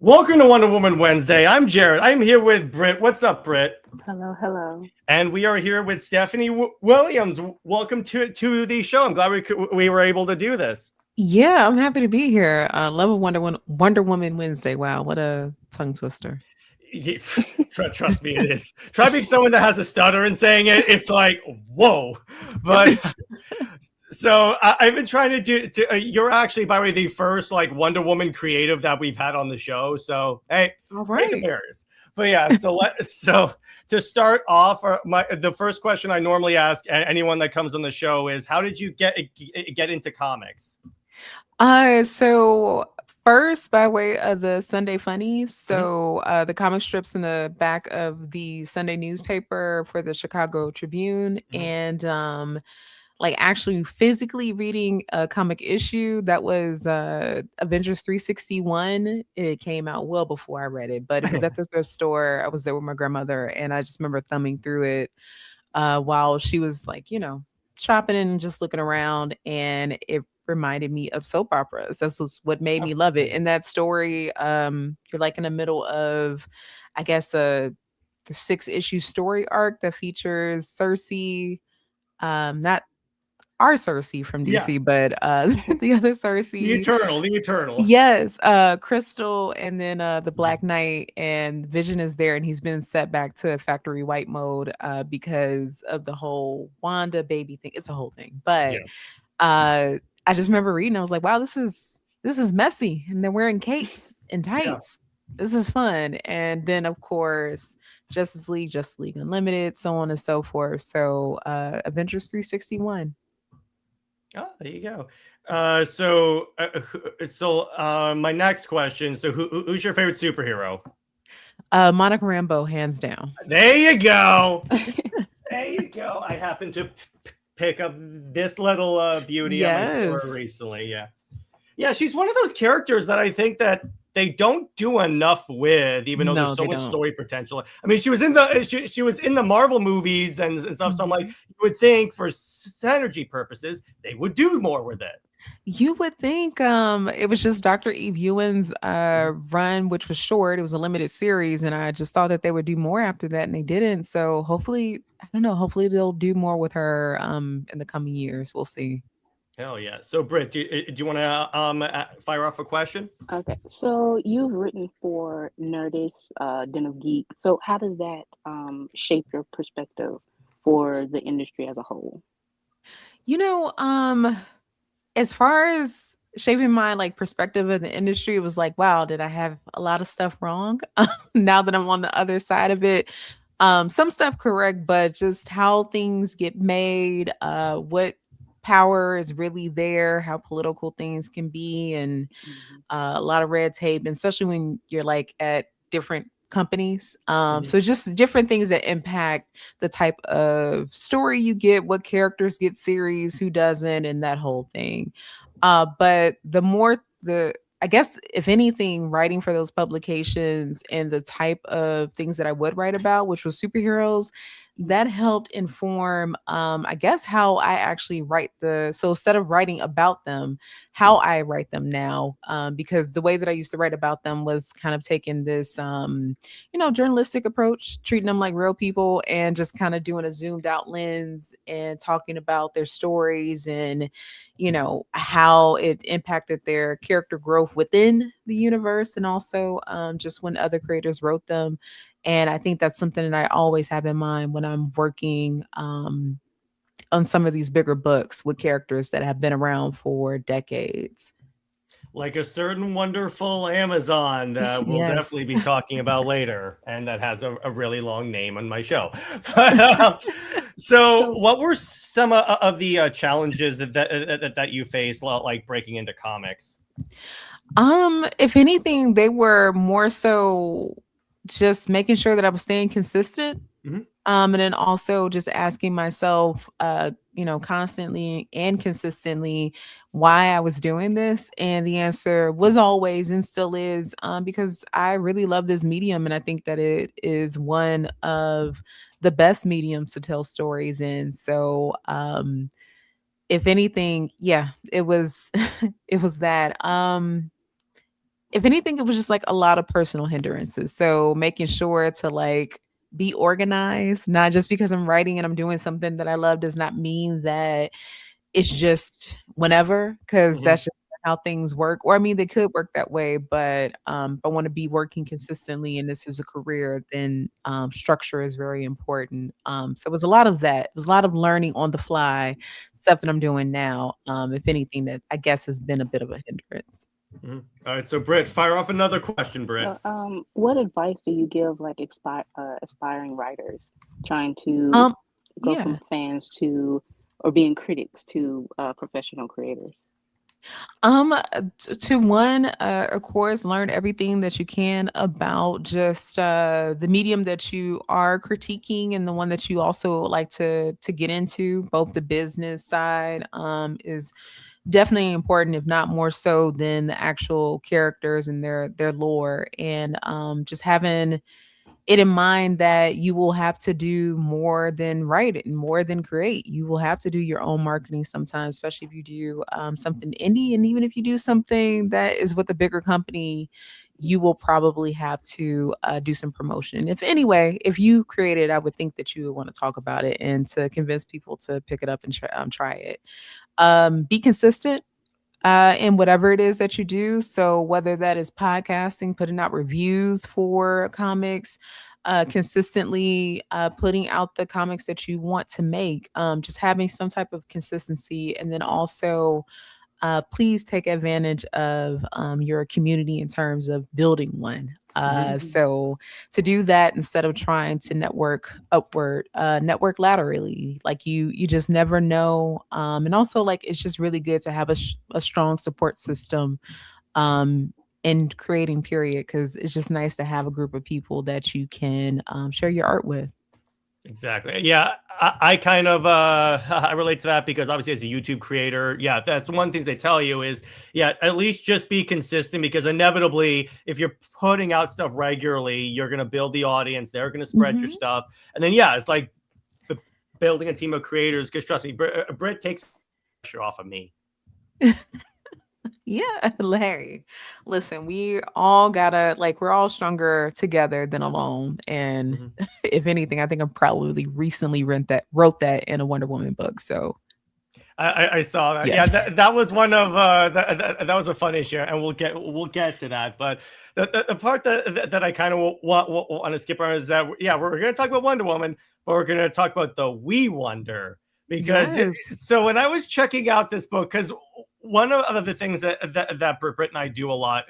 Welcome to Wonder Woman Wednesday. I'm Jared. I'm here with Britt. What's up, Britt? Hello, hello. And we are here with Stephanie Williams. Welcome to the show. I'm glad we were able to do this. Yeah, I'm happy to be here. Love of Wonder Woman Wednesday. Wow, what a tongue twister. Trust me, it is. Try being someone that has a stutter and saying it. It's like, whoa. But so I've been trying to do. You're actually, by the way, the first like Wonder Woman creative that we've had on the show. So hey, all right, the barriers. But yeah, so to start off, the first question I normally ask anyone that comes on the show is, how did you get into comics? So first, by way of the Sunday Funnies, so the comic strips in the back of the Sunday newspaper for the Chicago Tribune, and like actually physically reading a comic issue that was Avengers 361. It came out well before I read it, but it was at the thrift store. I was there with my grandmother, and I just remember thumbing through it while she was like, shopping and just looking around, and it reminded me of soap operas. That's what made me love it. In that story, you're like in the middle of, I guess, the 6-issue story arc that features Cersei, not our Cersei from DC, but the other Cersei. The Eternal. Yes, Crystal, and then the Black Knight, and Vision is there, and he's been set back to factory white mode because of the whole Wanda baby thing. It's a whole thing. But I just remember reading, I was like, wow, this is messy. And they're wearing capes and tights. Yeah. This is fun. And then of course, Justice League Unlimited, so on and so forth. So Avengers 361. Oh, there you go. So my next question. So who's your favorite superhero? Monica Rambeau, hands down. There you go. There you go. I happened to pick up this little beauty at my store recently. Yeah, she's one of those characters that I think that they don't do enough with, even though there's so much story potential. I mean, she was in the Marvel movies and stuff. So I'm like, you would think for synergy purposes, they would do more with it. You would think it was just Dr. Eve Ewan's run, which was short. It was a limited series, and I just thought that they would do more after that, and they didn't. So hopefully, I don't know, hopefully they'll do more with her in the coming years. We'll see. Hell yeah. So Britt, do you want to fire off a question? Okay. So you've written for Nerdist, Den of Geek. So how does that shape your perspective for the industry as a whole? As far as shaping my like perspective of the industry, it was like, wow, did I have a lot of stuff wrong? Now that I'm on the other side of it, some stuff correct, but just how things get made, what power is really there, how political things can be, and a lot of red tape, and especially when you're like at different companies. So just different things that impact the type of story you get, what characters get series, who doesn't, and that whole thing. But I guess, if anything, writing for those publications and the type of things that I would write about, which was superheroes, that helped inform, I guess, how I actually write so instead of writing about them, how I write them now, because the way that I used to write about them was kind of taking this, journalistic approach, treating them like real people and just kind of doing a zoomed out lens and talking about their stories and, how it impacted their character growth within the universe, and also just when other creators wrote them. And I think that's something that I always have in mind when I'm working on some of these bigger books with characters that have been around for decades. Like a certain wonderful Amazon that we'll definitely be talking about later, and that has a really long name on my show. So what were some of the challenges that you faced, like breaking into comics? If anything, they were more so just making sure that I was staying consistent. And then also just asking myself, constantly and consistently why I was doing this. And the answer was always, and still is, because I really love this medium. And I think that it is one of the best mediums to tell stories in. So, if anything, it was, it was that. if anything, it was just like a lot of personal hindrances. So making sure to like be organized, not just because I'm writing and I'm doing something that I love does not mean that it's just whenever, because Mhm. that's just how things work. Or I mean, they could work that way, but if I want to be working consistently and this is a career, then structure is very important. So it was a lot of that. It was a lot of learning on the fly, stuff that I'm doing now. If anything, that I guess has been a bit of a hindrance. Mhm. All right, so Britt, fire off another question, Britt. What advice do you give like aspiring writers trying to Um, go from yeah. fans to or being critics to professional creators? To one, of course, learn everything that you can about just the medium that you are critiquing and the one that you also like to get into. Both the business side is definitely important, if not more so than the actual characters and their lore, and just having it in mind that you will have to do more than write it and more than create. You will have to do your own marketing sometimes, especially if you do something indie. And even if you do something that is with a bigger company, you will probably have to do some promotion. If anyway, if you create it, I would think that you would want to talk about it and to convince people to pick it up and try it. Be consistent in whatever it is that you do. So whether that is podcasting, putting out reviews for comics, consistently putting out the comics that you want to make, just having some type of consistency, and then also please take advantage of your community in terms of building one. Mhm. So to do that, instead of trying to network upward, network laterally, like you just never know. And also like, it's just really good to have a strong support system in creating period. Cause it's just nice to have a group of people that you can share your art with. Exactly. Yeah, I kind of I relate to that because obviously as a YouTube creator, yeah, that's the one thing they tell you is, yeah, at least just be consistent because inevitably if you're putting out stuff regularly, you're going to build the audience, they're going to spread your Mhm. stuff. And then yeah, it's like building a team of creators because trust me, Britt takes pressure off of me. Yeah, Larry. Listen, we all gotta like we're all stronger together than alone. And Mhm. if anything, I think I probably recently wrote that in a Wonder Woman book. So I saw that. Yeah, yes. that was one of that was a fun issue, and we'll get to that. But the part that I kind of want to skip on is that yeah, we're going to talk about Wonder Woman, but we're going to talk about the We Wonder because Yes. so when I was checking out this book, because one of the things that Britt and I do a lot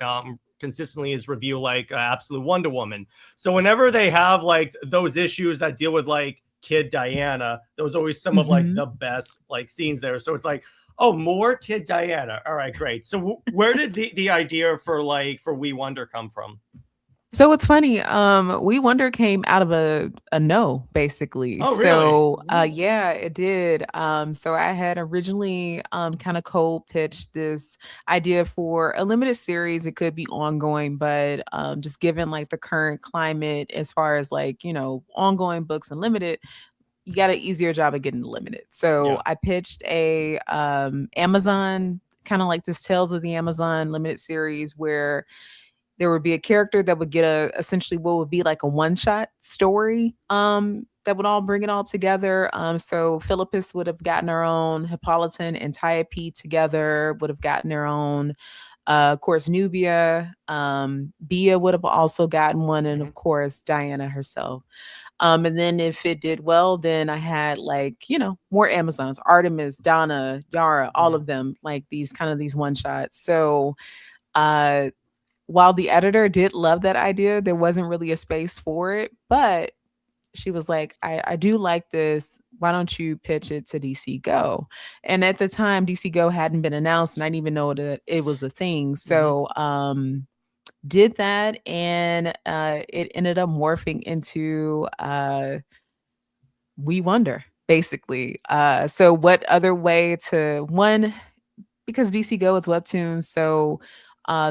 consistently is review like Absolute Wonder Woman. So whenever they have like those issues that deal with like Kid Diana, there was always some of like Mhm. the best like scenes there. So it's like, oh, more Kid Diana. All right, great. So where did the idea for We Wonder come from? So it's funny. We Wonder came out of a no, basically. Oh, really? So yeah, it did. So I had originally kind of cold pitched this idea for a limited series. It could be ongoing, but just given like the current climate as far as like, ongoing books and limited, you got an easier job of getting limited. So Yeah. I pitched a Amazon, kind of like this Tales of the Amazon limited series where there would be a character that would get essentially what would be like a one-shot story that would all bring it all together. So Philippus would have gotten her own, Hippolyton and Tiope together would have gotten their own. Of course, Nubia, Bia would have also gotten one, and Mm-hmm. of course, Diana herself. And then if it did well, then I had like, more Amazons, Artemis, Donna, Yara, all Mm-hmm. of them, like these one shots. So uh while the editor did love that idea, there wasn't really a space for it. But she was like, I do like this. Why don't you pitch it to DC Go? And at the time, DC Go hadn't been announced, and I didn't even know that it was a thing. Mm-hmm. So did that, and it ended up morphing into We Wonder, basically. So what other way to one, because DC Go is webtoon, so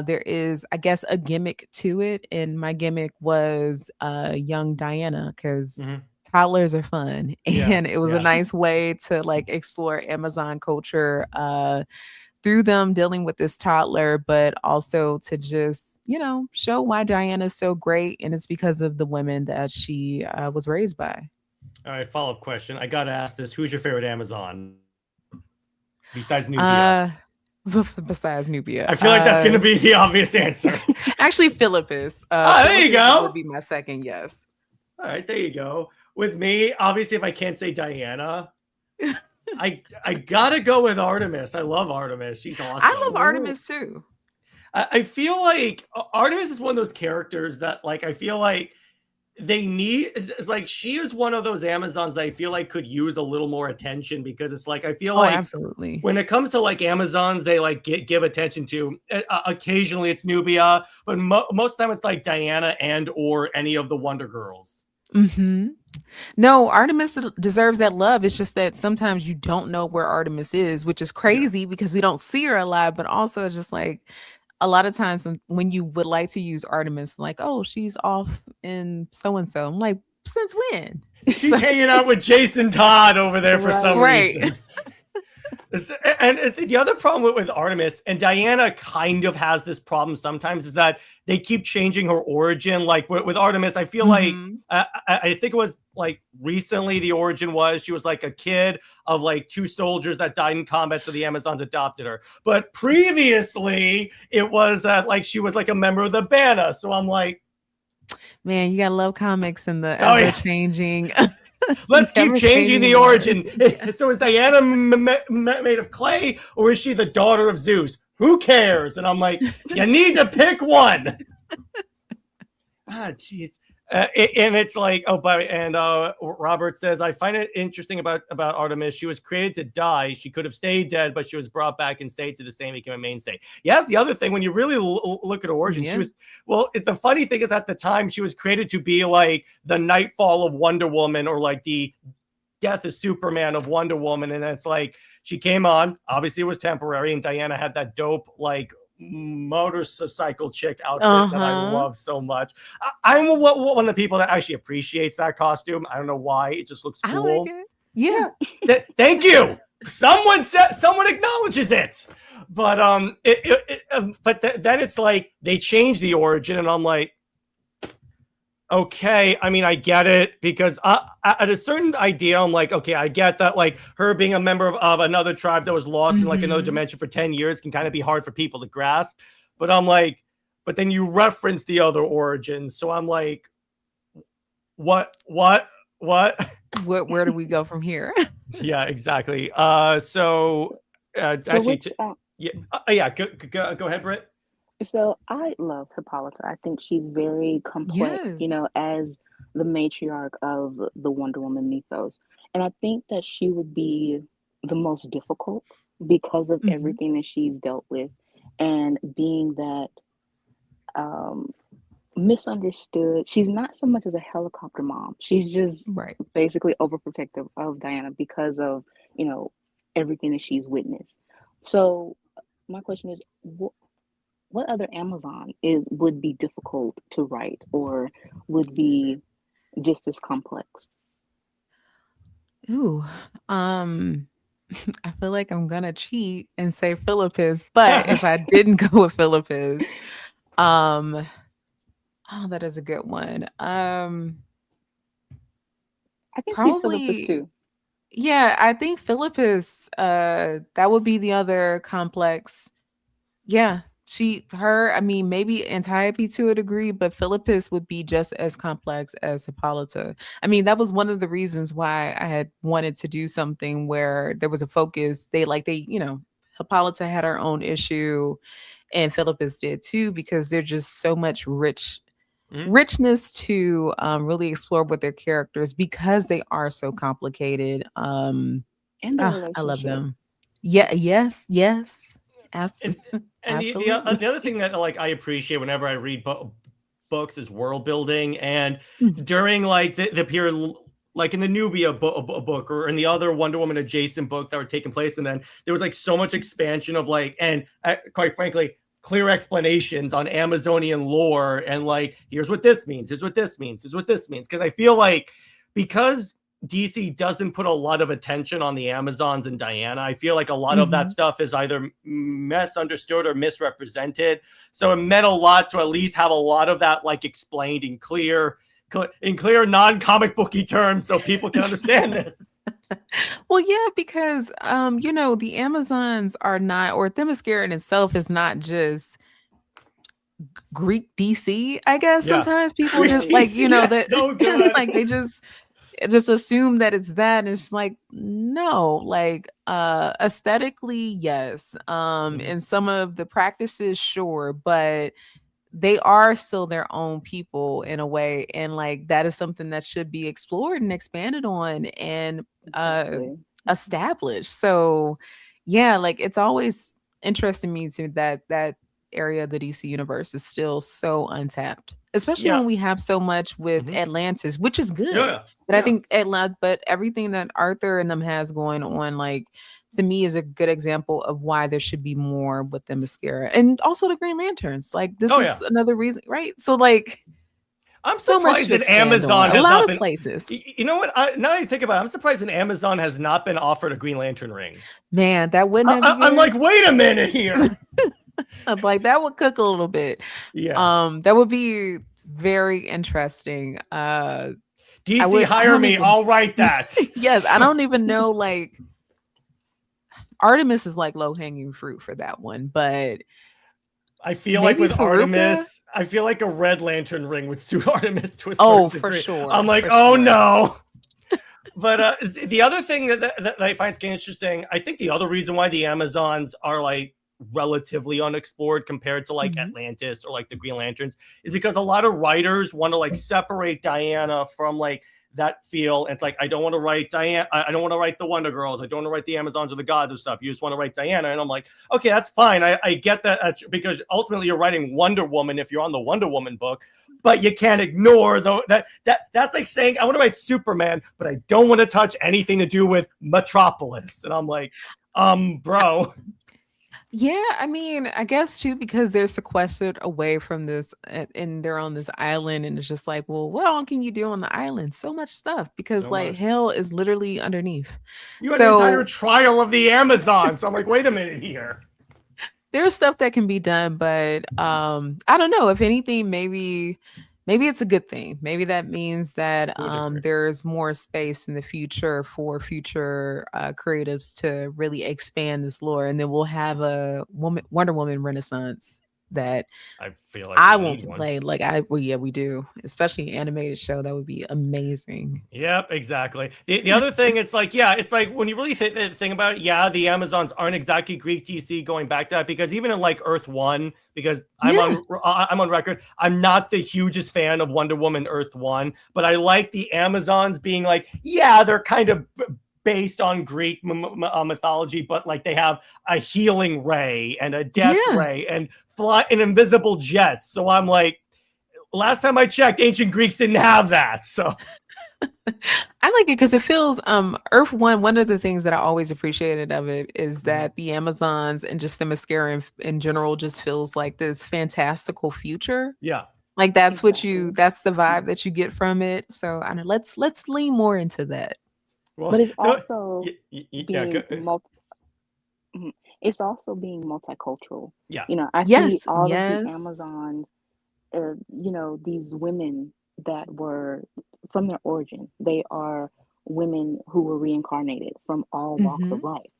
there is, I guess, a gimmick to it, and my gimmick was young Diana because Mm-hmm. toddlers are fun, Yeah. and it was a Yeah. nice way to like explore Amazon culture through them dealing with this toddler, but also to just, show why Diana's so great. And it's because of the women that she was raised by. All right, follow-up question. I got to ask this. Who's your favorite Amazon besides Nubia? Besides Nubia. I feel like that's going to be the obvious answer. Actually, Philippus. There you go. Would be my second, yes. All right, there you go. With me, obviously, if I can't say Diana, I gotta go with Artemis. I love Artemis. She's awesome. I love Artemis too. I feel like Artemis is one of those characters that, like, I feel like they need. It's like she is one of those Amazons that I feel like could use a little more attention, because it's like I feel like absolutely, when it comes to like Amazons, they like give attention to. Occasionally, it's Nubia, but most of the time it's like Diana and or any of the Wonder Girls. Mm-hmm. No, Artemis deserves that love. It's just that sometimes you don't know where Artemis is, which is crazy because we don't see her a lot, but also it's just like a lot of times when you would like to use Artemis, like, oh, she's off in so-and-so. I'm like, since when? She's hanging out with Jason Todd over there for some reason. And the other problem with Artemis, and Diana kind of has this problem sometimes, is that they keep changing her origin. Like with Artemis, I feel like I think it was like recently the origin was she was like a kid of like 2 soldiers that died in combat, so the Amazons adopted her. But previously it was that like she was like a member of the Bana. So I'm like, man, you gotta love comics and the ever changing. Let's keep changing the origin. So is Diana made of clay, or is she the daughter of Zeus? Who cares? And I'm like, you need to pick one. Jeez. And it's like, Robert says, I find it interesting about Artemis. She was created to die. She could have stayed dead, but she was brought back and stayed to the same, became a mainstay. Yes, the other thing, when you really look at her origin, she was, the funny thing is at the time, she was created to be like the Nightfall of Wonder Woman, or like the Death of Superman of Wonder Woman. And it's like, she came on, obviously it was temporary, and Diana had that dope, like, motorcycle chick outfit that I love so much. I'm one of the people that actually appreciates that costume. I don't know why, it just looks cool. I like it. Yeah. Thank you. Someone acknowledges it. But then it's like they change the origin, and I'm like, okay, I mean, I get it, because at a certain idea, I'm like, okay, I get that, like, her being a member of another tribe that was lost in like another dimension for 10 years can kind of be hard for people to grasp. But I'm like, but then you reference the other origins, so I'm like, what? Where do we go from here? Yeah, exactly. Go ahead, Britt. So I love Hippolyta. I think she's very complex, as the matriarch of the Wonder Woman mythos. And I think that she would be the most difficult because of everything that she's dealt with, and being that misunderstood. She's not so much as a helicopter mom. She's just basically overprotective of Diana because of, everything that she's witnessed. So my question is, what other Amazon would be difficult to write, or would be just as complex? Ooh, I feel like I'm gonna cheat and say Philippus, but if I didn't go with Philippus, that is a good one. I can see Philippus too. Yeah, I think Philippus, that would be the other complex. Yeah. I mean, maybe Antiope to a degree, but Philippus would be just as complex as Hippolyta. I mean, that was one of the reasons why I had wanted to do something where there was a focus. Hippolyta had her own issue, and Philippus did too, because there's just so much richness to really explore with their characters, because they are so complicated. And I love them. Yeah. Yes. Absolutely. And the other thing that like I appreciate whenever I read books is world building. And during like the period, like in the Nubia book or in the other Wonder Woman adjacent books that were taking place, and then there was like so much expansion of like, and quite frankly, clear explanations on Amazonian lore, and like, here's what this means, here's what this means, here's what this means. Because I feel like, because DC doesn't put a lot of attention on the Amazons and Diana. I feel like a lot of that stuff is either misunderstood or misrepresented. So it meant a lot to at least have a lot of that like explained in clear non-comic booky terms so people can understand this. Well, yeah, because you know, the Amazons are not, or Themyscira in itself is not just Greek DC, I guess. Yeah. Sometimes people Greek just DC, like, you know, that so like they just assume that it's that, and it's like, no, like aesthetically, yes. And some of the practices, sure, but they are still their own people in a way, and like that is something that should be explored and expanded on and established. So yeah, like it's always interesting me to that area of the DC universe is still so untapped, especially when we have so much with Atlantis, which is good. But I think but everything that Arthur and them has going on, like, to me, is a good example of why there should be more with the Themyscira and also the Green Lanterns. Like, this is another reason, right? So, like, I'm surprised that Amazon has a lot not of been, places. You know what? Now that I think about it, I'm surprised that Amazon has not been offered a Green Lantern ring. Man, that wouldn't have. I'm like, wait a minute here. I'm like, that would cook a little bit. Yeah. That would be very interesting. DC, hire me. I'll write that. Yes, I don't even know, like, Artemis is like low-hanging fruit for that one, but I feel like with Faruka? Artemis, I feel like a Red Lantern ring would suit Artemis to a certain degree. For sure. I'm like, no. But the other thing that I find interesting, I think the other reason why the Amazons are like relatively unexplored compared to like Atlantis or like the Green Lanterns is because a lot of writers want to like separate Diana from like that feel. And it's like, I don't want to write Diana. I don't want to write the Wonder Girls. I don't want to write the Amazons or the gods or stuff. You just want to write Diana. And I'm like, okay, that's fine. I get that because ultimately you're writing Wonder Woman if you're on the Wonder Woman book, but you can't ignore that's like saying I want to write Superman, but I don't want to touch anything to do with Metropolis. And I'm like, bro. Yeah, I mean, I guess too, because they're sequestered away from this and they're on this island, and it's just like, well, what all can you do on the island? So much stuff, because so like hell is literally underneath. You had an entire trial of the Amazon. So I'm like, wait a minute here. There's stuff that can be done, but I don't know. If anything, maybe it's a good thing. Maybe that means that there's more space in the future for future creatives to really expand this lore, and then we'll have a Wonder Woman Renaissance that I feel like I won't play. Like we do, especially an animated show. That would be amazing. Yep, exactly. The other thing, it's like when you really think about it, the Amazons aren't exactly Greek DC going back to that, because even in like Earth 1, because I'm on record, I'm not the hugest fan of Wonder Woman Earth 1, but I like the Amazons being like, they're kind of based on Greek mythology, but like they have a healing ray and a death ray and fly in invisible jets. So I'm like, last time I checked, ancient Greeks didn't have that. So I like it because it feels Earth 1. One of the things that I always appreciated of it is that the Amazons and just the Themyscira in general just feels like this fantastical future. Yeah. Like that's that's the vibe that you get from it. So I know let's lean more into that. Well, but it's also it's also being multicultural. Yeah. You know, I see all of the Amazons, you know, these women that were from their origin. They are women who were reincarnated from all walks of life.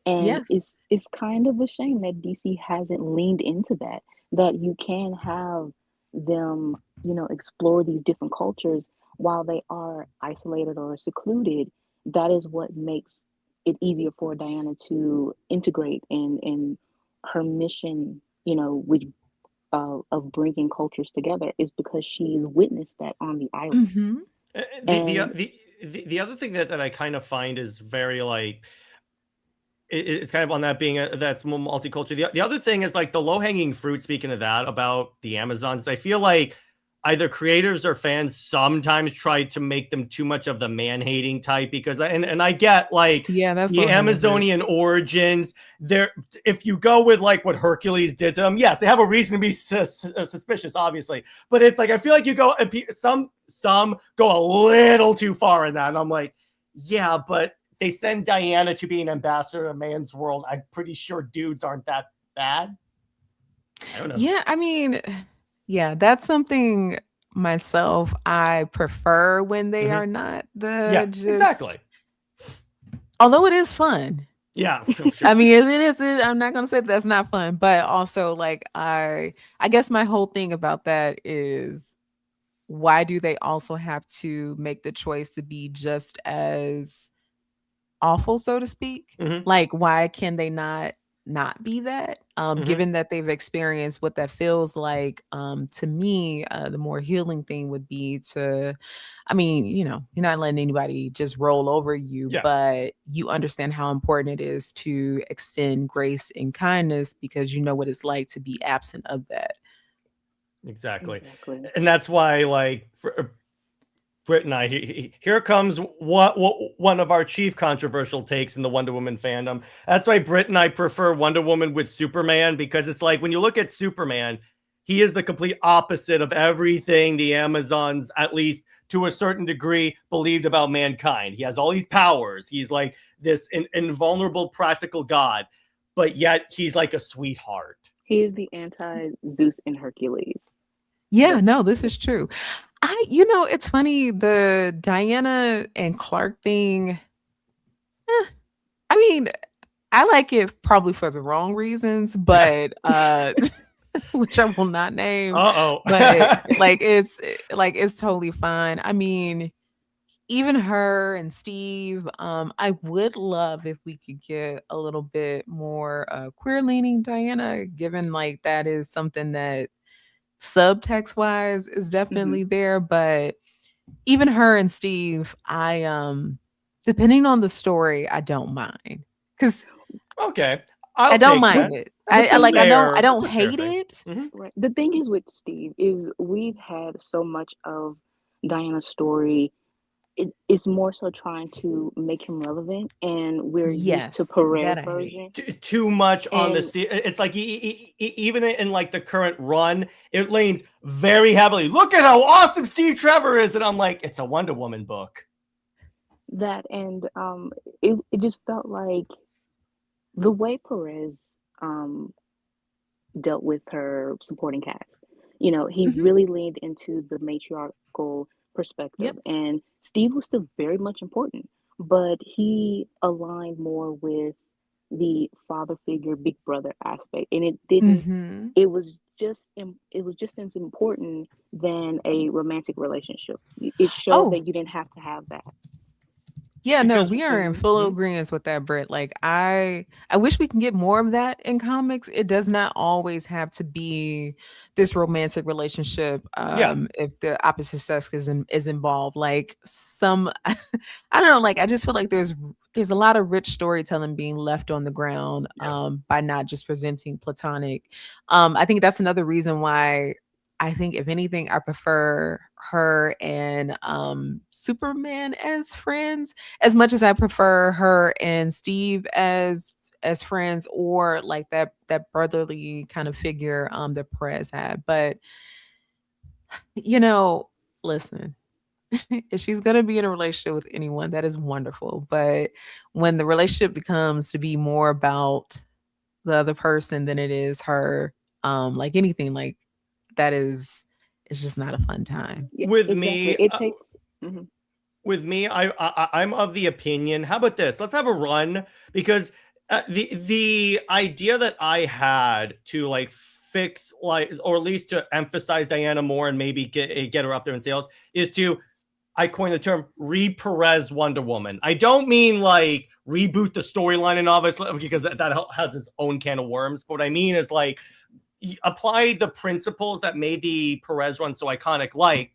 And it's kind of a shame that DC hasn't leaned into that you can have them, you know, explore these different cultures while they are isolated or secluded. That is what makes it easier for Diana to integrate in her mission, you know, of bringing cultures together, is because she's witnessed that on the island. The other thing that I kind of find is very like, it's kind of on that being that's multicultural. The other thing is like the low-hanging fruit, speaking of that, about the Amazons, I feel like either creators or fans sometimes try to make them too much of the man-hating type, because and I get like that's the Amazonian origins there. If you go with like what Hercules did to them, yes, they have a reason to be suspicious, obviously, but it's like I feel like you go some go a little too far in that, and I'm like, yeah, but they send Diana to be an ambassador of man's world. I'm pretty sure dudes aren't that bad. I don't know. Yeah, I mean, yeah, that's something myself I prefer when they are not exactly. Although it is fun. Yeah. Sure. I mean, it is. I'm not gonna say that's not fun, but also like I guess my whole thing about that is why do they also have to make the choice to be just as awful, so to speak? Like, why can they not be that? Given that they've experienced what that feels like, to me, the more healing thing would be to, I mean, you're not letting anybody just roll over you, but you understand how important it is to extend grace and kindness because you know what it's like to be absent of that. Exactly. And that's why, like, Britt and I, here comes what one of our chief controversial takes in the Wonder Woman fandom. That's why Britt and I prefer Wonder Woman with Superman, because it's like when you look at Superman, he is the complete opposite of everything the Amazons, at least to a certain degree, believed about mankind. He has all these powers. He's like this invulnerable practical god, but yet he's like a sweetheart. He is the anti-Zeus and Hercules. Yeah, no, this is true. It's funny, the Diana and Clark thing. I mean, I like it probably for the wrong reasons, but which I will not name. But it's totally fine. I mean, even her and Steve, I would love if we could get a little bit more queer leaning Diana, given like that is something that subtext wise is definitely there, but even her and Steve, I depending on the story, I don't mind, because I don't mind it. I don't hate it. Right. The thing is with Steve is we've had so much of Diana's story. It's more so trying to make him relevant, and we're used to Perez version. Too much on the Steve. It's like even in like the current run, it leans very heavily. Look at how awesome Steve Trevor is, and I'm like, it's a Wonder Woman book. That and it just felt like the way Perez dealt with her supporting cast. He really leaned into the matriarchal perspective, and Steve was still very much important, but he aligned more with the father figure, big brother aspect, and it didn't. It was just as important than a romantic relationship. It showed that you didn't have to have that. Yeah, no, we are in full agreement with that, Britt. Like, I wish we can get more of that in comics. It does not always have to be this romantic relationship. If the opposite sex is involved, like I don't know. Like, I just feel like there's a lot of rich storytelling being left on the ground by not just presenting platonic. I think that's another reason why. I think if anything, I prefer her and Superman as friends as much as I prefer her and Steve as friends, or like that brotherly kind of figure that Perez had. But listen, if she's gonna be in a relationship with anyone, that is wonderful. But when the relationship becomes to be more about the other person than it is her, like anything, like it's just not a fun time. With me, it takes. With me, I'm of the opinion. How about this? Let's have a run, because the idea that I had to like fix, like, or at least to emphasize Diana more and maybe get her up there in sales is to, I coined the term re-Perez Wonder Woman. I don't mean like reboot the storyline, and obviously because that has its own can of worms. But what I mean is like apply the principles that made the Perez run so iconic. Like,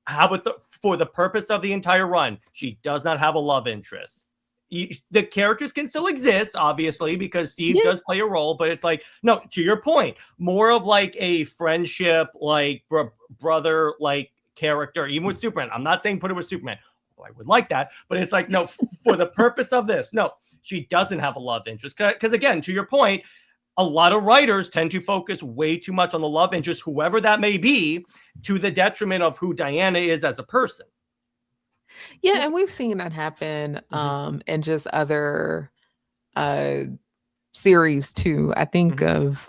how about for the purpose of the entire run, she does not have a love interest. The characters can still exist, obviously, because Steve does play a role, but it's like, no, to your point, more of like a friendship, like brother, like character, even with Superman. I'm not saying put it with Superman. I would like that, but it's like, no, for the purpose of this, no, she doesn't have a love interest. Because again, to your point, a lot of writers tend to focus way too much on the love interest, whoever that may be, to the detriment of who Diana is as a person. Yeah, and we've seen that happen in just other series too. I think of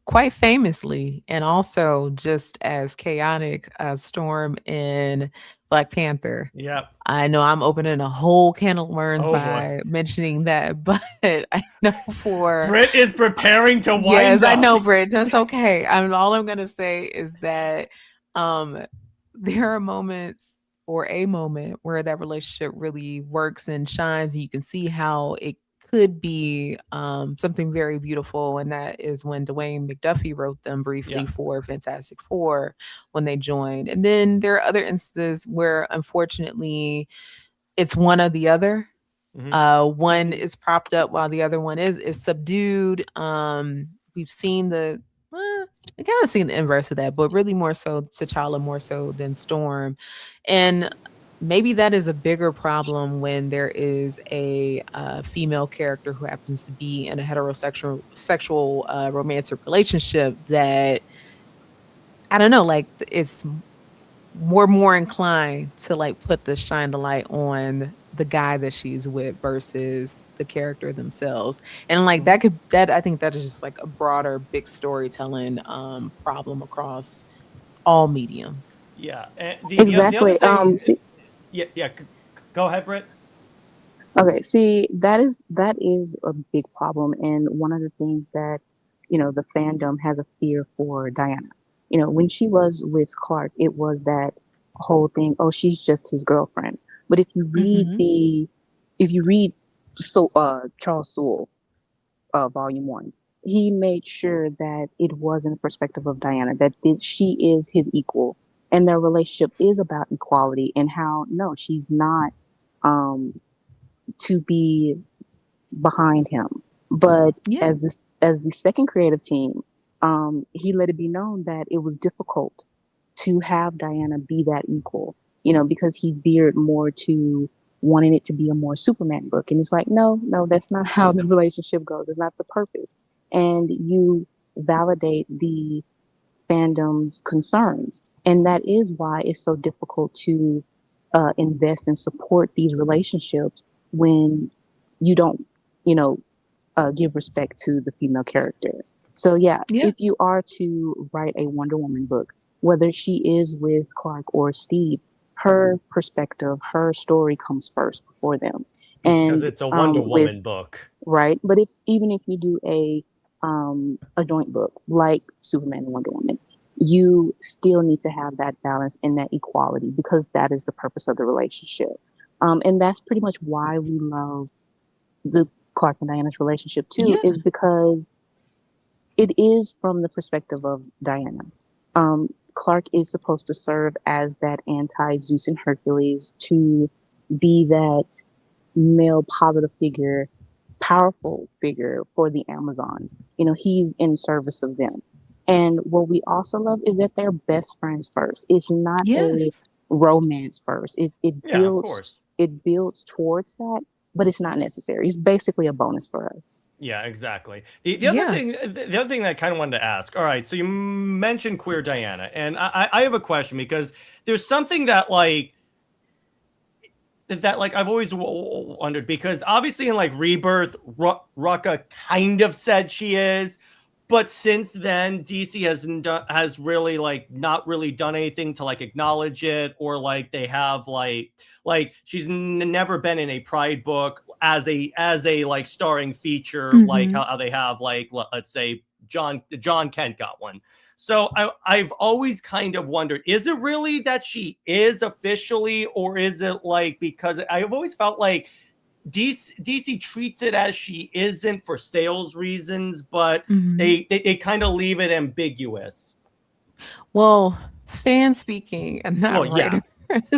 quite famously and also just as chaotic Storm in Black Panther. Yep. I know I'm opening a whole can of worms boy. mentioning that, but I know for Brit is preparing to wind yes, up. I know, Brit. That's okay. All I'm gonna say is that there are moments or a moment where that relationship really works and shines, and you can see how it could be something very beautiful, and that is when Dwayne McDuffie wrote them briefly for Fantastic Four when they joined. And then there are other instances where unfortunately it's one or the other. One is propped up while the other one is subdued. We've seen I kind of seen the inverse of that, but really more so T'Challa more so than Storm. And maybe that is a bigger problem when there is a female character who happens to be in a sexual romantic relationship that, I don't know, like it's more inclined to like shine the light on the guy that she's with versus the character themselves. And like that I think that is just like a broader big storytelling problem across all mediums. Yeah. Exactly. The other thing, yeah. Go ahead, Britt. Okay, see, that is a big problem, and one of the things that, the fandom has a fear for Diana. When she was with Clark, it was that whole thing, oh, she's just his girlfriend. But if you read Charles Sewell, Volume 1, he made sure that it was in the perspective of Diana, that she is his equal, and their relationship is about equality, and how, no, she's not to be behind him. But as the second creative team, he let it be known that it was difficult to have Diana be that equal, because he veered more to wanting it to be a more Superman book. And it's like, no, that's not how the relationship goes. It's not the purpose. And you validate the fandom's concerns. And that is why it's so difficult to invest and support these relationships when you don't, give respect to the female characters. So yeah, if you are to write a Wonder Woman book, whether she is with Clark or Steve, her perspective, her story comes first before them. Because it's a Wonder Woman book, right? But even if you do a joint book like Superman and Wonder Woman, you still need to have that balance and that equality, because that is the purpose of the relationship. And that's pretty much why we love the Clark and Diana's relationship too, is because it is from the perspective of Diana. Clark is supposed to serve as that anti-Zeus and Hercules, to be that male positive figure, powerful figure for the Amazons. He's in service of them. And what we also love is that they're best friends first. It's not a romance first. It builds towards that, but it's not necessary. It's basically a bonus for us. Yeah, exactly. The other thing that I kind of wanted to ask. All right, so you mentioned queer Diana, and I have a question, because there's something that I've always wondered, because obviously in like Rebirth, Rucka kind of said she is, but since then DC has really not really done anything to acknowledge it, or they have she's never been in a Pride book as a starring feature, like how they have let's say John Kent got one. So I've always kind of wondered, is it really that she is officially, or is it because I've always felt like DC treats it as she isn't for sales reasons, but they kind of leave it ambiguous. Well, fan speaking and not writer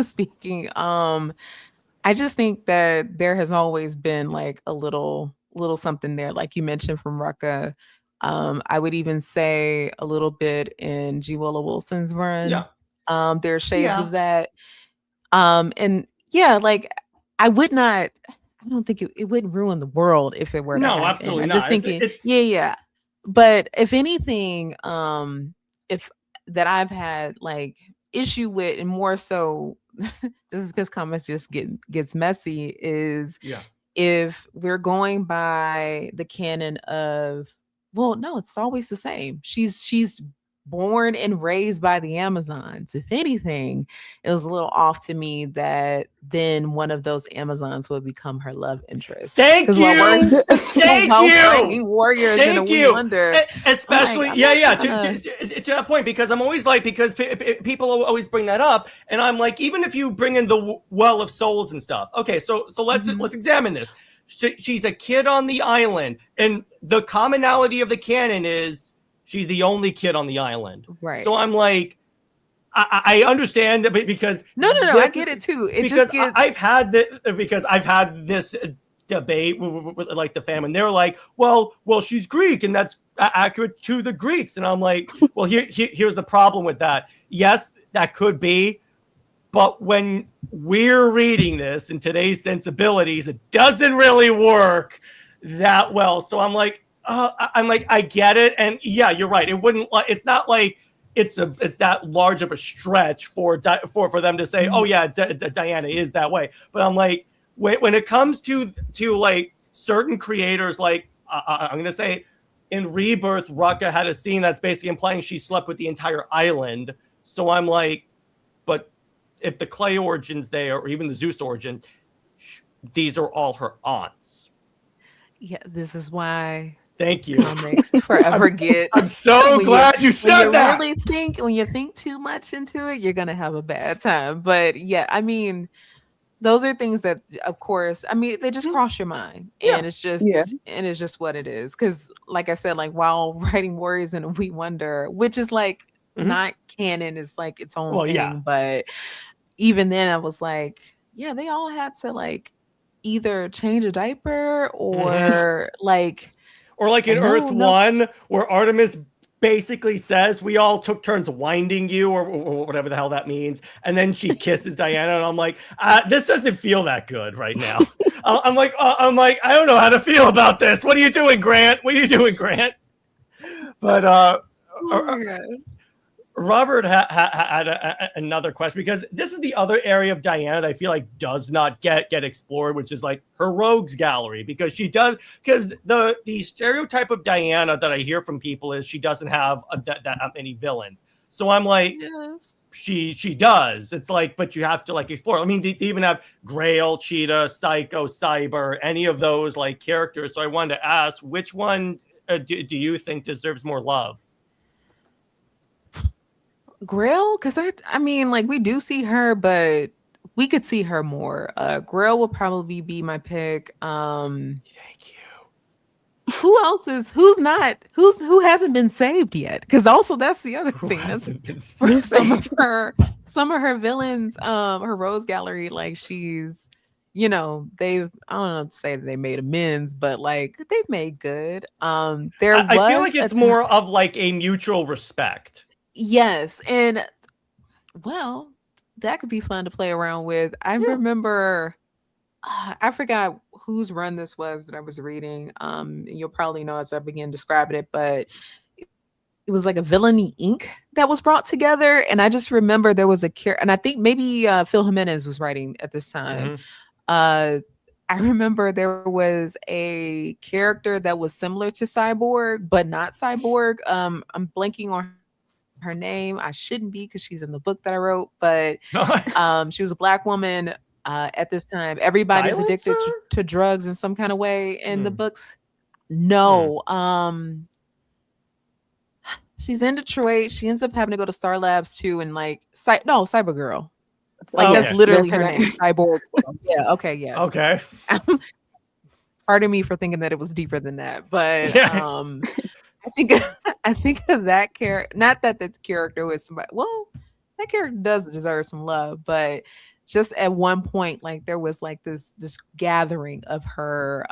speaking, I just think that there has always been a little something there, like you mentioned from Rucka. I would even say a little bit in G. Willow Wilson's run. There are shades of that. And I would not. I don't think it wouldn't ruin the world if it were to happen. Absolutely I'm not. just thinking, But if anything, if that I've had issue with, and more so this is because comments just gets messy, is Yeah. if we're going by the canon of, well, no, it's always the same. She's born and raised by the Amazons. If anything, it was a little off to me that then one of those Amazons would become her love interest. Thank you. Thank you. Warriors Thank you. Wonder. Especially, like, to that point, because I'm always like, because people always bring that up, and I'm like, even if you bring in the well of souls and stuff, okay, so let's examine this. She's a kid on the island, and the commonality of the canon is she's the only kid on the island. Right. So I'm like, I understand that, because no, I get it too. It just gets. I've had this debate with like the family, and they're like, well, she's Greek, and that's accurate to the Greeks, and I'm like, well, here's the problem with that. Yes, that could be, but when we're reading this in today's sensibilities, it doesn't really work that well. So I'm like, I get it, and yeah, you're right. It wouldn't. It's not like it's that large of a stretch for them to say, oh yeah, Diana is that way. But I'm like, when it comes to like certain creators, like I'm gonna say, in Rebirth, Rucka had a scene that's basically implying she slept with the entire island. So I'm like, but if the Clay origin's there, or even the Zeus origin, these are all her aunts. Yeah, this is why. Thank you. Comics forever get. I'm so glad you said that. When you think too much into it, you're gonna have a bad time. But yeah, I mean, those are things that, of course, I mean, they just cross your mind, and it's just what it is. Because, like I said, like while writing Warriors and We Wonder, which is like not canon, is like its own thing. But even then, I was like, yeah, they all had to like either change a diaper or like in Earth 1, where Artemis basically says we all took turns winding you, or whatever the hell that means, and then she kisses Diana, and I'm like, this doesn't feel that good right now. I'm like, I don't know how to feel about this. What are you doing, Grant? But oh my God. Robert had another question, because this is the other area of Diana that I feel like does not get explored, which is like her rogues gallery, because the stereotype of Diana that I hear from people is she doesn't have that many villains. So I'm like, she does. It's like, but you have to like explore. I mean, they even have Grail, Cheetah, Psycho, Cyber, any of those like characters. So I wanted to ask, which one do you think deserves more love? Grail, because I mean, like, we do see her, but we could see her more. Grail will probably be my pick. Thank you. Who else is who hasn't been saved yet? Because also that's the other thing. For some of her villains, her Rose Gallery, like she's, I don't know to say that they made amends, but like they've made good. I feel like it's more of like a mutual respect. Yes, and well, that could be fun to play around with. I remember, I forgot whose run this was that I was reading. You'll probably know as I begin describing it, but it was like a Villainy Inc. that was brought together, and I just remember there was a character, and I think maybe Phil Jimenez was writing at this time. I remember there was a character that was similar to Cyborg, but not Cyborg. I'm blanking on her name. I shouldn't be, because she's in the book that I wrote, but she was a Black woman at this time. Everybody's addicted to drugs in some kind of way in the books. She's in Detroit. She ends up having to go to Star Labs too, and like Cyber Girl. Like that's literally her name. Cyborg. Yeah. Okay. Yeah. Okay. Pardon me for thinking that it was deeper than that, but I think of that character. Not that the character was somebody. Well, that character does deserve some love, but just at one point, like there was like this gathering of her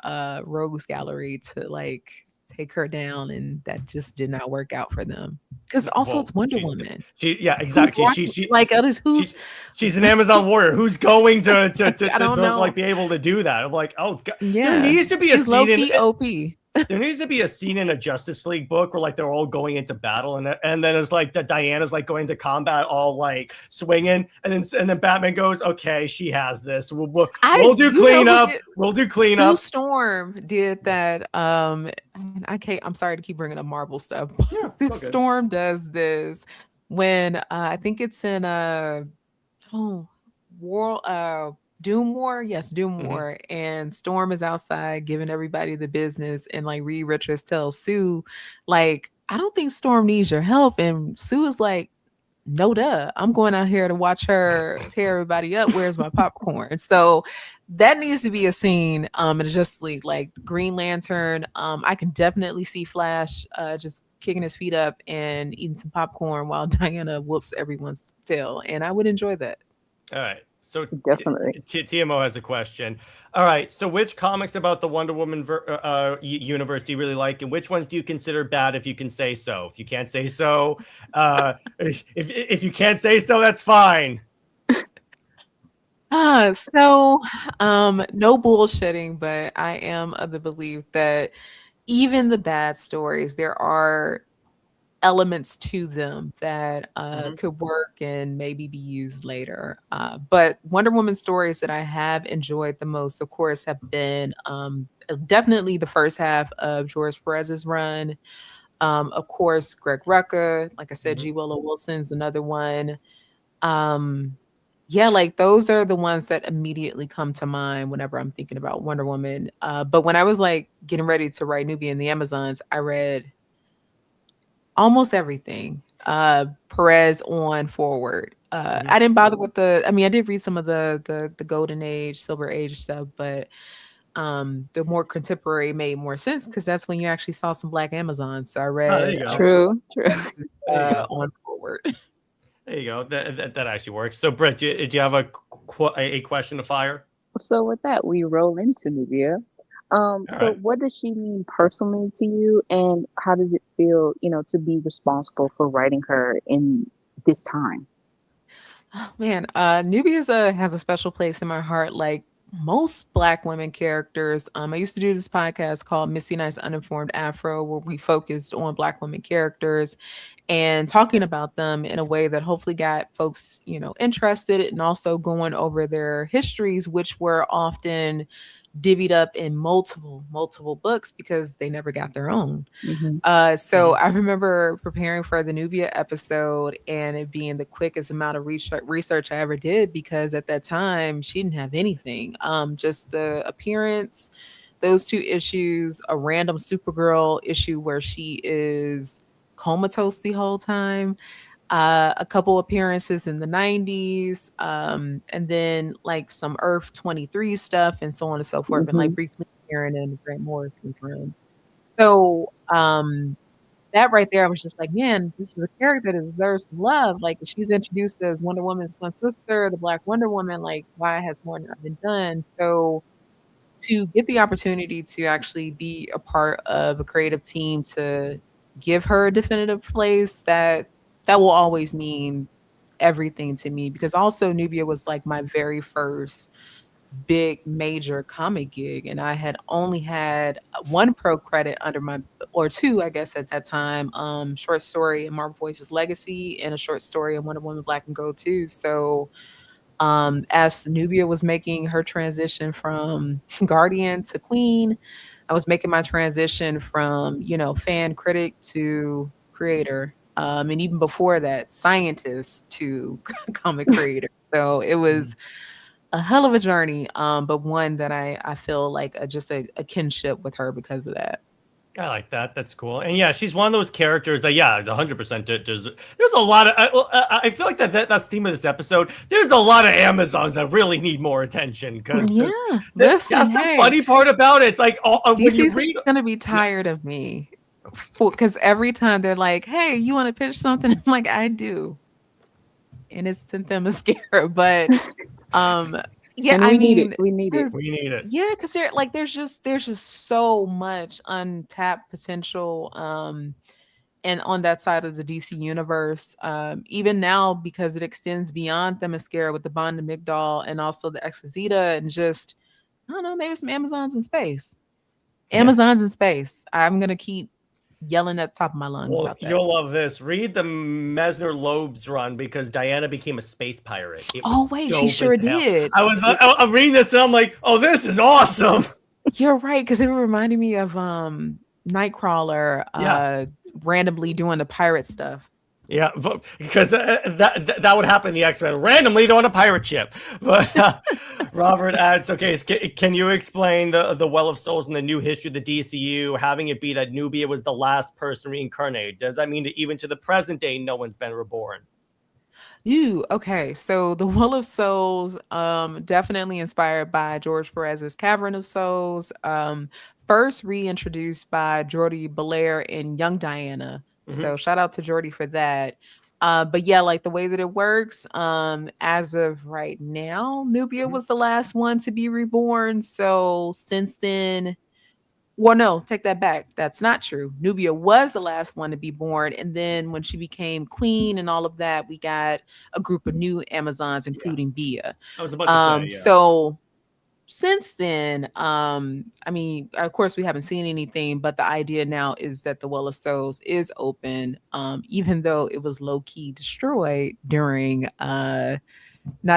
rogues gallery to like take her down, and that just did not work out for them. Because also it's Wonder Woman. Exactly. She's an Amazon warrior. Who's going to like be able to do that? I'm like, oh God. Yeah, There needs to be a scene in OP. There needs to be a scene in a Justice League book where like they're all going into battle, and then it's like Diana's like going to combat, all like swinging, and then Batman goes, "Okay, she has this. We'll do cleanup. We'll do cleanup." Sue Storm did that. I'm sorry to keep bringing up Marvel stuff. Yeah, Sue Storm does this when I think it's in Doom War. Yes, Doom War. And Storm is outside giving everybody the business. And like Reed Richards tells Sue, like, I don't think Storm needs your help. And Sue is like, no duh. I'm going out here to watch her tear everybody up. Where's my popcorn? So that needs to be a scene in Justice League, like Green Lantern. I can definitely see Flash just kicking his feet up and eating some popcorn while Diana whoops everyone's tail. And I would enjoy that. All right. So definitely, TMO has a question. All right. So which comics about the Wonder Woman universe do you really like, and which ones do you consider bad? If you can say so. If you can't say so, if you can't say so, that's fine. No bullshitting, but I am of the belief that even the bad stories, there are elements to them that could work and maybe be used later. But Wonder Woman stories that I have enjoyed the most, of course, have been definitely the first half of George Perez's run. Of course, Greg Rucka, like I said, G. Willow Wilson's another one. Yeah, like those are the ones that immediately come to mind whenever I'm thinking about Wonder Woman. But when I was like getting ready to write Nubia and the Amazons, I read almost everything Perez on forward. I didn't bother with I did read some of the Golden Age, Silver Age stuff, but the more contemporary made more sense because that's when you actually saw some Black Amazons. So I read true. On forward. There you go. That actually works. So Britt, do you have a question to fire? So with that, we roll into Nubia. So what does she mean personally to you, and how does it feel, to be responsible for writing her in this time? Oh, man, Nubia has a special place in my heart, like most Black women characters. I used to do this podcast called Misty Knight's Uninformed Afro, where we focused on Black women characters and talking about them in a way that hopefully got folks, interested, and also going over their histories, which were often divvied up in multiple books because they never got their own. So I remember preparing for the Nubia episode and it being the quickest amount of research I ever did, because at that time she didn't have anything. Just the appearance, those 2 issues, a random Supergirl issue where she is comatose the whole time, a couple appearances in the 90s, and then like some Earth 23 stuff and so on and so forth, and like briefly Aaron and Grant Morrison's run. So that right there, I was just like, man, this is a character that deserves some love. Like, she's introduced as Wonder Woman's twin sister, the Black Wonder Woman, like, why has more not been done? So to get the opportunity to actually be a part of a creative team to give her a definitive place, that will always mean everything to me, because also Nubia was like my very first big major comic gig, and I had only had 1 pro credit under my, or 2 I guess at that time, short story in Marvel Voices Legacy and a short story in Wonder Woman Black and Gold 2. So as Nubia was making her transition from Guardian to Queen, I was making my transition from fan critic to creator, and even before that, scientist to comic creator. So it was a hell of a journey, but one that I feel like just a kinship with her because of that. I like that. That's cool. And yeah, she's one of those characters that, yeah, is 100%. There's a lot of, I feel like that's the theme of this episode. There's a lot of Amazons that really need more attention, because that's the funny part about it. It's like, DC's going to be tired of me, because every time they're like, hey, you want to pitch something? I'm like, I do. And it's Themyscira, but yeah, and we need it. Yeah, because there's just so much untapped potential, and on that side of the DC universe, even now, because it extends beyond Themyscira with the Bond and Migdal and also the Exquisita, and just, I don't know, maybe some Amazons in space. Amazons in space. I'm gonna keep yelling at the top of my lungs about that. You'll love this. Read the Mesner Loeb's run because Diana became a space pirate. She sure did. I'm reading this and I'm like, oh, this is awesome. You're right, because it reminded me of Nightcrawler randomly doing the pirate stuff. Yeah, because that would happen in the X-Men. Randomly, they're on a pirate ship. But Robert adds, okay, can you explain the Well of Souls in the new history of the DCU, having it be that Nubia was the last person reincarnated? Does that mean that even to the present day, no one's been reborn? Okay. So the Well of Souls, definitely inspired by George Perez's Cavern of Souls. First reintroduced by Jordie Bellaire in Young Diana. So shout out to Jordie for that. But yeah, like the way that it works, as of right now, Nubia was the last one to be reborn. So since then, well, no, take that back. That's not true. Nubia was the last one to be born. And then when she became queen and all of that, we got a group of new Amazons, including Bia. I was about to say, So since then, I mean, of course, we haven't seen anything, but the idea now is that the Well of Souls is open, even though it was low-key destroyed during not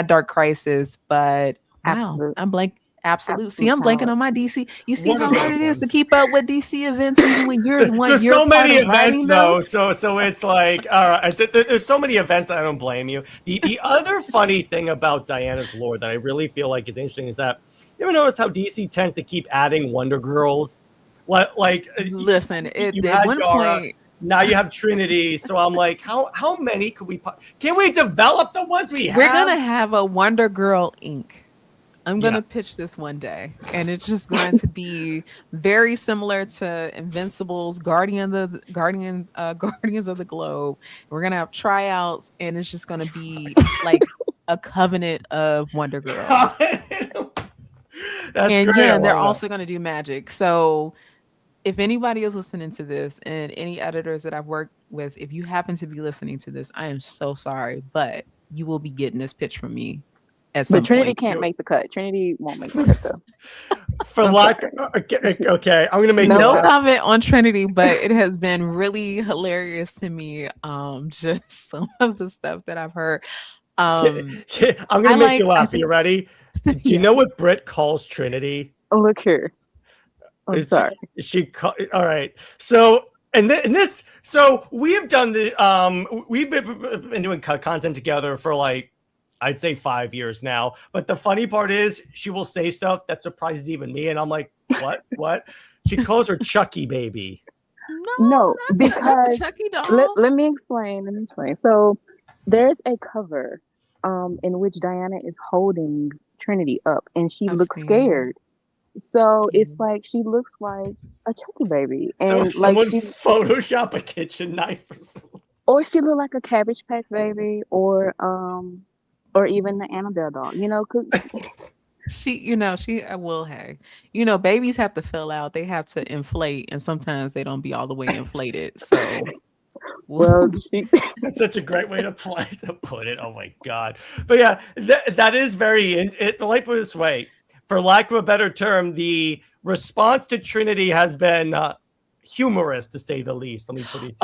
Dark Crisis, but wow, I'm blank. Absolute. See, I'm blanking on my DC. You see how hard it is to keep up with DC events, even when you're the one. There's so many events, though. So it's like, all right. There's so many events that I don't blame you. The other funny thing about Diana's lore that I really feel like is interesting is that you ever notice how DC tends to keep adding Wonder Girls? Like listen, at one point. Now you have Trinity, so I'm like, how many could we? Can we develop the ones we have? We're gonna have a Wonder Girl Inc. I'm going to pitch this one day, and it's just going to be very similar to Invincible's Guardians of the Globe. We're going to have tryouts, and it's just going to be like a covenant of Wonder Girls. That's great. Yeah, they're also going to do magic. So if anybody is listening to this and any editors that I've worked with, if you happen to be listening to this, I am so sorry, but you will be getting this pitch from me. But Trinity can't make the cut. Trinity won't make the cut though. Okay, I'm gonna make no comment on Trinity, but it has been really hilarious to me. Just some of the stuff that I've heard. I'm gonna make you laugh. Are you ready? Do you know what Britt calls Trinity? Oh, look here. I'm sorry. All right. So. And this. So we have done we've been doing content together for like, I'd say 5 years now. But the funny part is she will say stuff that surprises even me. And I'm like, what? She calls her Chucky baby. No, because Chucky doll. Let me explain. So there's a cover in which Diana is holding Trinity up and she looks scared. So it's like she looks like a Chucky baby. And so like she Photoshop a kitchen knife or something. Or she look like a Cabbage Patch baby or even the Annabelle doll, she will have, babies have to fill out, they have to inflate, and sometimes they don't be all the way inflated. So well, that's such a great way to put it. Oh my God. But yeah, that is very, like this way, for lack of a better term, the response to Trinity has been humorous, to say the least. Let me put it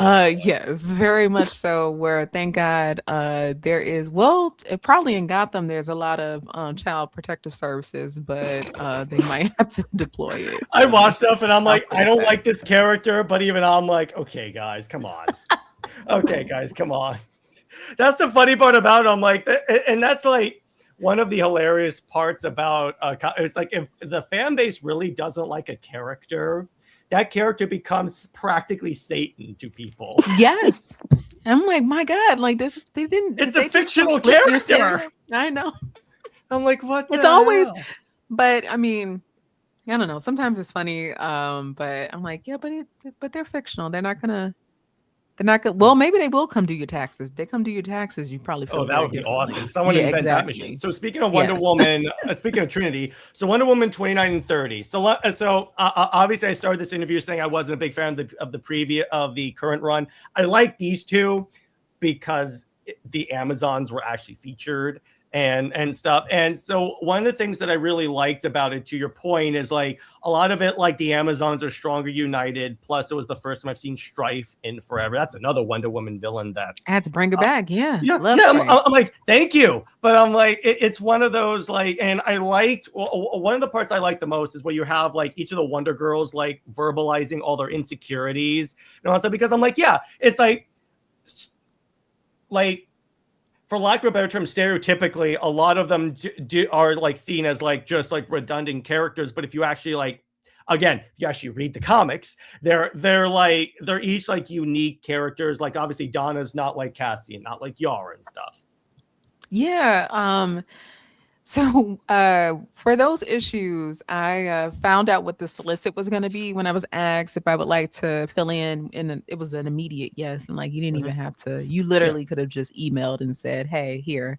yes, very much so, where thank God there is, probably in Gotham there's a lot of child protective services, but they might have to deploy it. So I watch stuff and I'm like, I don't like this character, but even I'm like, okay guys, come on. That's the funny part about it. I'm like, and that's like one of the hilarious parts about it's like, if the fan base really doesn't like a character, that character becomes practically Satan to people. Yes. I'm like, my God, like this, they didn't. It's a fictional character. I know. I'm like, what? It's always, but I mean, I don't know. Sometimes it's funny, but I'm like, yeah, but they're fictional. They're not gonna. Well, maybe they will come do your taxes. If they come do your taxes, you probably feel that would be awesome. Someone invent that machine. So speaking of Wonder Woman, speaking of Trinity, so Wonder Woman 29 and 30. So obviously I started this interview saying I wasn't a big fan of the current run. I like these two because the Amazons were actually featured, and stuff. And so one of the things that I really liked about it, to your point, is like a lot of it, like the Amazons are stronger united. Plus, it was the first time I've seen Strife in forever. That's another Wonder Woman villain that I had to bring her back. Yeah, I'm like, thank you, but I'm like, it's one of those like, and I liked one of the parts I liked the most is where you have like each of the Wonder Girls like verbalizing all their insecurities and all that stuff, because I'm like, yeah, it's like for lack of a better term, stereotypically, a lot of them are like seen as like just like redundant characters. But if you actually like, again, if you actually read the comics, they're each like unique characters. Like obviously Donna's not like Cassie and not like Yara and stuff. Yeah. So for those issues, I found out what the solicit was going to be when I was asked if I would like to fill in, and it was an immediate yes. And like, you didn't even have to, you literally could have just emailed and said, hey, here.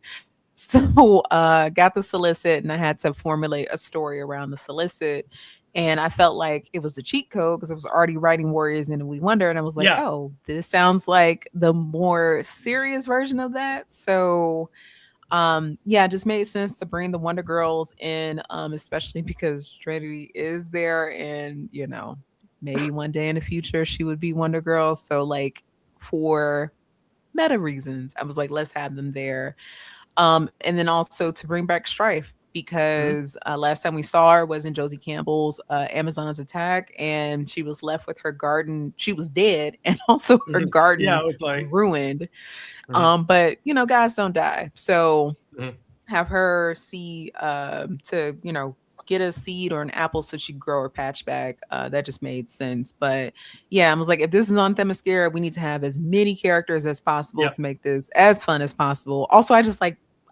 So got the solicit, and I had to formulate a story around the solicit. And I felt like it was the cheat code because I was already writing Warriors and We Wonder. And I was like, oh, this sounds like the more serious version of that. So it just made sense to bring the Wonder Girls in, especially because Trinity is there, and you know, maybe one day in the future she would be Wonder Girl. So like for meta reasons, I was like, let's have them there. And then also to bring back Strife, because last time we saw her was in Josie Campbell's Amazon's Attack, and she was left with her garden. She was dead, and also her garden was like ruined. But you know, guys don't die, so have her see to, you know, get a seed or an apple so she grow her patch back. That just made sense. But yeah, I was like, if this is on Themyscira, we need to have as many characters as possible to make this as fun as possible. Also, I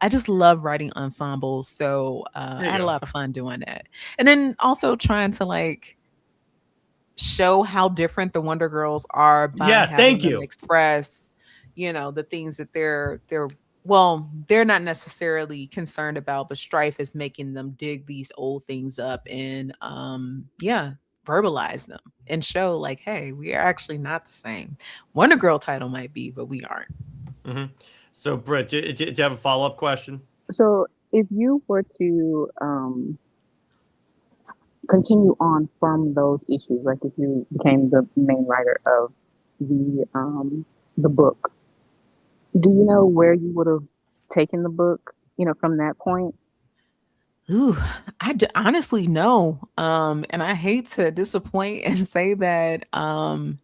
just love writing ensembles, so I had a lot of fun doing that. And then also trying to like show how different the Wonder Girls are by having them express, you know, the things that they're not necessarily concerned about, but Strife is making them dig these old things up and verbalize them and show like, hey, we are actually not the same. Wonder Girl title might be, but we aren't. So Britt, do you have a follow-up question? So if you were to continue on from those issues, like if you became the main writer of the book, do you know where you would have taken the book, you know, from that point? Ooh, honestly no. And I hate to disappoint and say that. I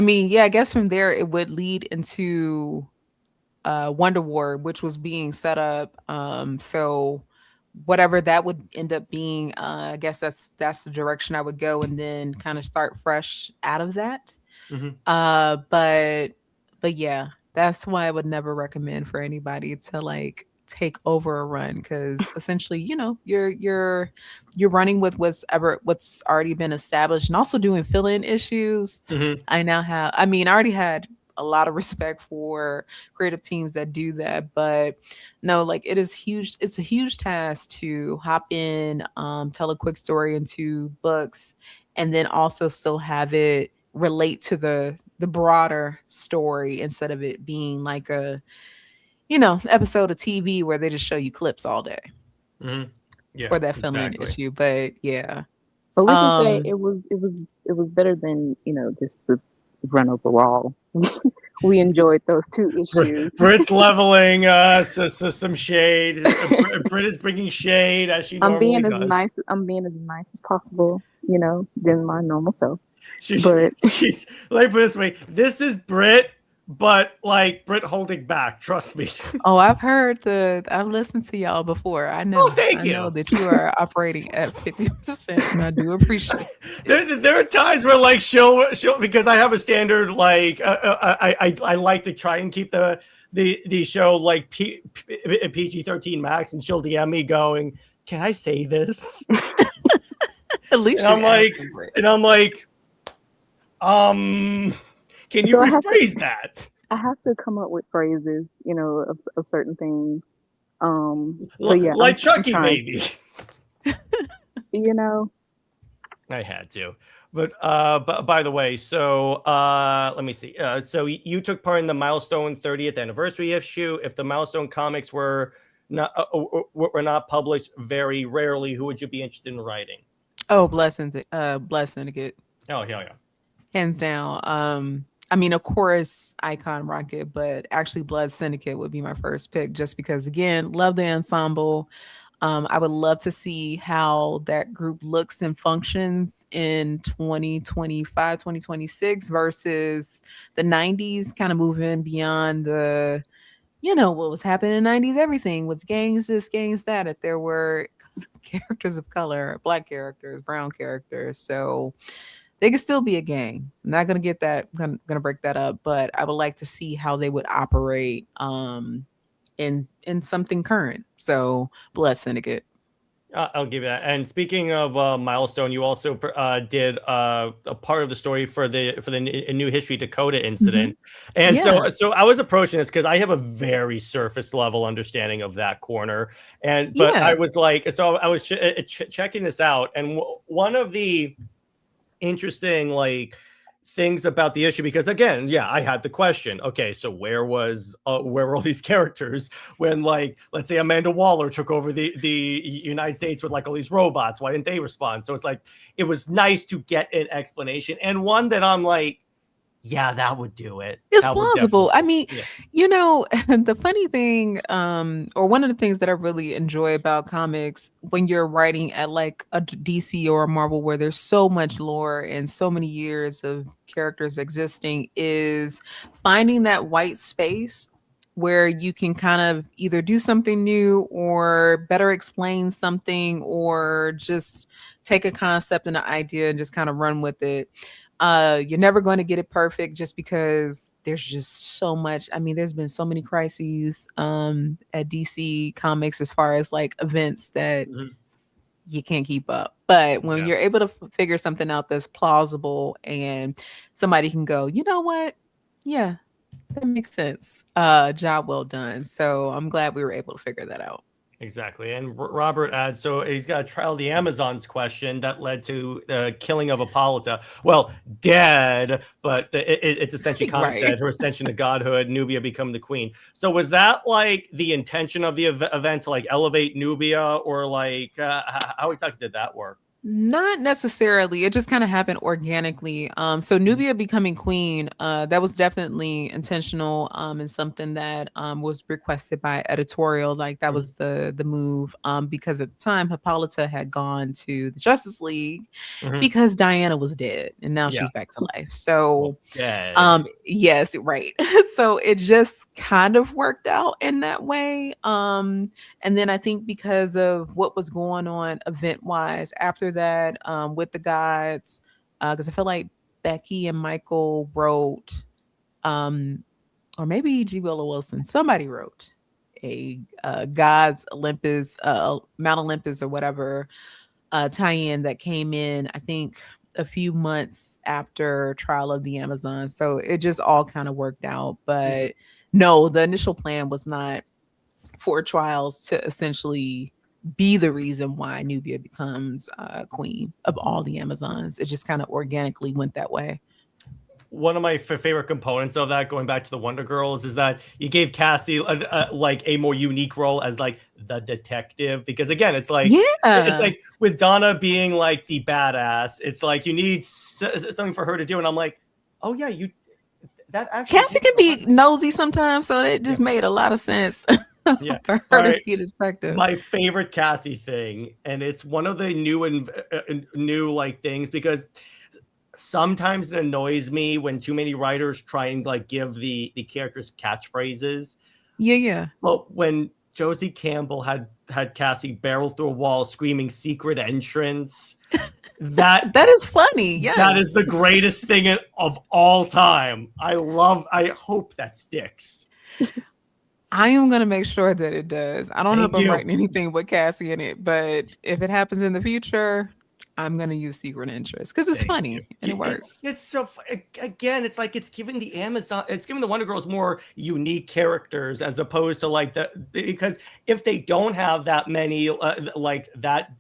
mean, yeah, I guess from there it would lead into Wonder War, which was being set up. So whatever that would end up being, I guess that's the direction I would go, and then kind of start fresh out of that. But yeah, that's why I would never recommend for anybody to like take over a run, because essentially, you know, you're running with what's already been established, and also doing fill-in issues. I already had a lot of respect for creative teams that do that, but no, like it's a huge task to hop in, tell a quick story in 2 books, and then also still have it relate to the broader story, instead of it being like a, you know, episode of TV where they just show you clips all day for that filming issue. But yeah, but we can say it was better than, you know, just the run overall. We enjoyed those 2 issues. Britt's leveling some shade. Britt is bringing shade as she normally does. I'm being as nice as possible, you know, than my normal self. She's like, put it this way, this is Britt, but like Britt holding back. Trust me. Oh, I've listened to y'all before. I know. Oh, thank you. I know that you are operating at 50%, and I do appreciate it. There are times where like she'll because I have a standard like I like to try and keep the show like PG-13 max, and she'll DM me going, "Can I say this?" At least and I'm like, can you rephrase that? I have to come up with phrases, you know, of certain things. Yeah, like Chucky, baby. You know, I had to. But by the way, so let me see. So you took part in the Milestone 30th anniversary issue. If the Milestone comics were were not published very rarely, who would you be interested in writing? Oh, Blood Syndicate. Oh, hell yeah. Hands down. I mean, of course, Icon Rocket, but actually Blood Syndicate would be my first pick just because, again, love the ensemble. I would love to see how that group looks and functions in 2025, 2026 versus the 90s, kind of moving beyond the, what was happening in the 90s. Everything was gangs this, gangs that. If there were characters of color, Black characters, brown characters. So they could still be a gang. I'm not going to get that, I'm going to break that up, but I would like to see how they would operate in something current. So Blood Syndicate. I'll give you that. And speaking of Milestone, you also did a part of the story for the New History Dakota incident. And so I was approaching this because I have a very surface level understanding of that corner. But I was like, so I was checking this out, and one of the interesting things about the issue, because again, I had the question, okay, so where were all these characters when, let's say Amanda Waller took over the United States with all these robots? Why didn't they respond? So it's it was nice to get an explanation, and one that I'm like, yeah, that would do it. It's plausible. I mean, the funny thing, or one of the things that I really enjoy about comics when you're writing at a DC or a Marvel where there's so much lore and so many years of characters existing, is finding that white space where you can kind of either do something new or better explain something, or just take a concept and an idea and just kind of run with it. You're never going to get it perfect just because there's just so much. I mean, there's been so many crises at DC Comics as far as events that you can't keep up. But when you're able to figure something out that's plausible and somebody can go, you know what? Yeah, that makes sense. Job well done. So I'm glad we were able to figure that out. Exactly. And Robert adds, so he's got a Trial of the Amazons question that led to the killing of Hippolyta. Well, dead, but it's essentially comics that her ascension to godhood, Nubia become the queen. So was that the intention of the event to elevate Nubia, or how exactly did that work? Not necessarily. It just kind of happened organically. So Nubia becoming queen, that was definitely intentional, and something that was requested by editorial. That was the move, because at the time Hippolyta had gone to the Justice League because Diana was dead, and now she's back to life. So yes, right. So it just kind of worked out in that way. And then I think because of what was going on event wise after that, with the gods, because I feel like Becky and Michael wrote, or maybe G. Willow Wilson, somebody wrote a Gods Olympus, Mount Olympus or whatever tie-in that came in, I think, a few months after Trial of the Amazon. So it just all kind of worked out. But no, the initial plan was not for Trials to essentially be the reason why Nubia becomes queen of all the Amazons. It just kind of organically went that way. One of my favorite components of that, going back to the Wonder Girls, is that you gave Cassie a more unique role as the detective, because again, it's with Donna being the badass, it's you need something for her to do, and I'm like, oh yeah, that actually Cassie can be nosy sometimes, so it just made a lot of sense. For her to be a detective. My favorite Cassie thing, and it's one of the new things, because sometimes it annoys me when too many writers try and give the characters catchphrases. Well, when Josie Campbell had Cassie barrel through a wall screaming "secret entrance," that is funny. Yeah, that is the greatest thing of all time. I hope that sticks. I am going to make sure that it does. I don't know if I'm writing anything with Cassie in it, but if it happens in the future, I'm going to use secret interest because it's funny and it works. It's so, again, it's it's giving the Wonder Girls more unique characters, as opposed to because if they don't have that many, that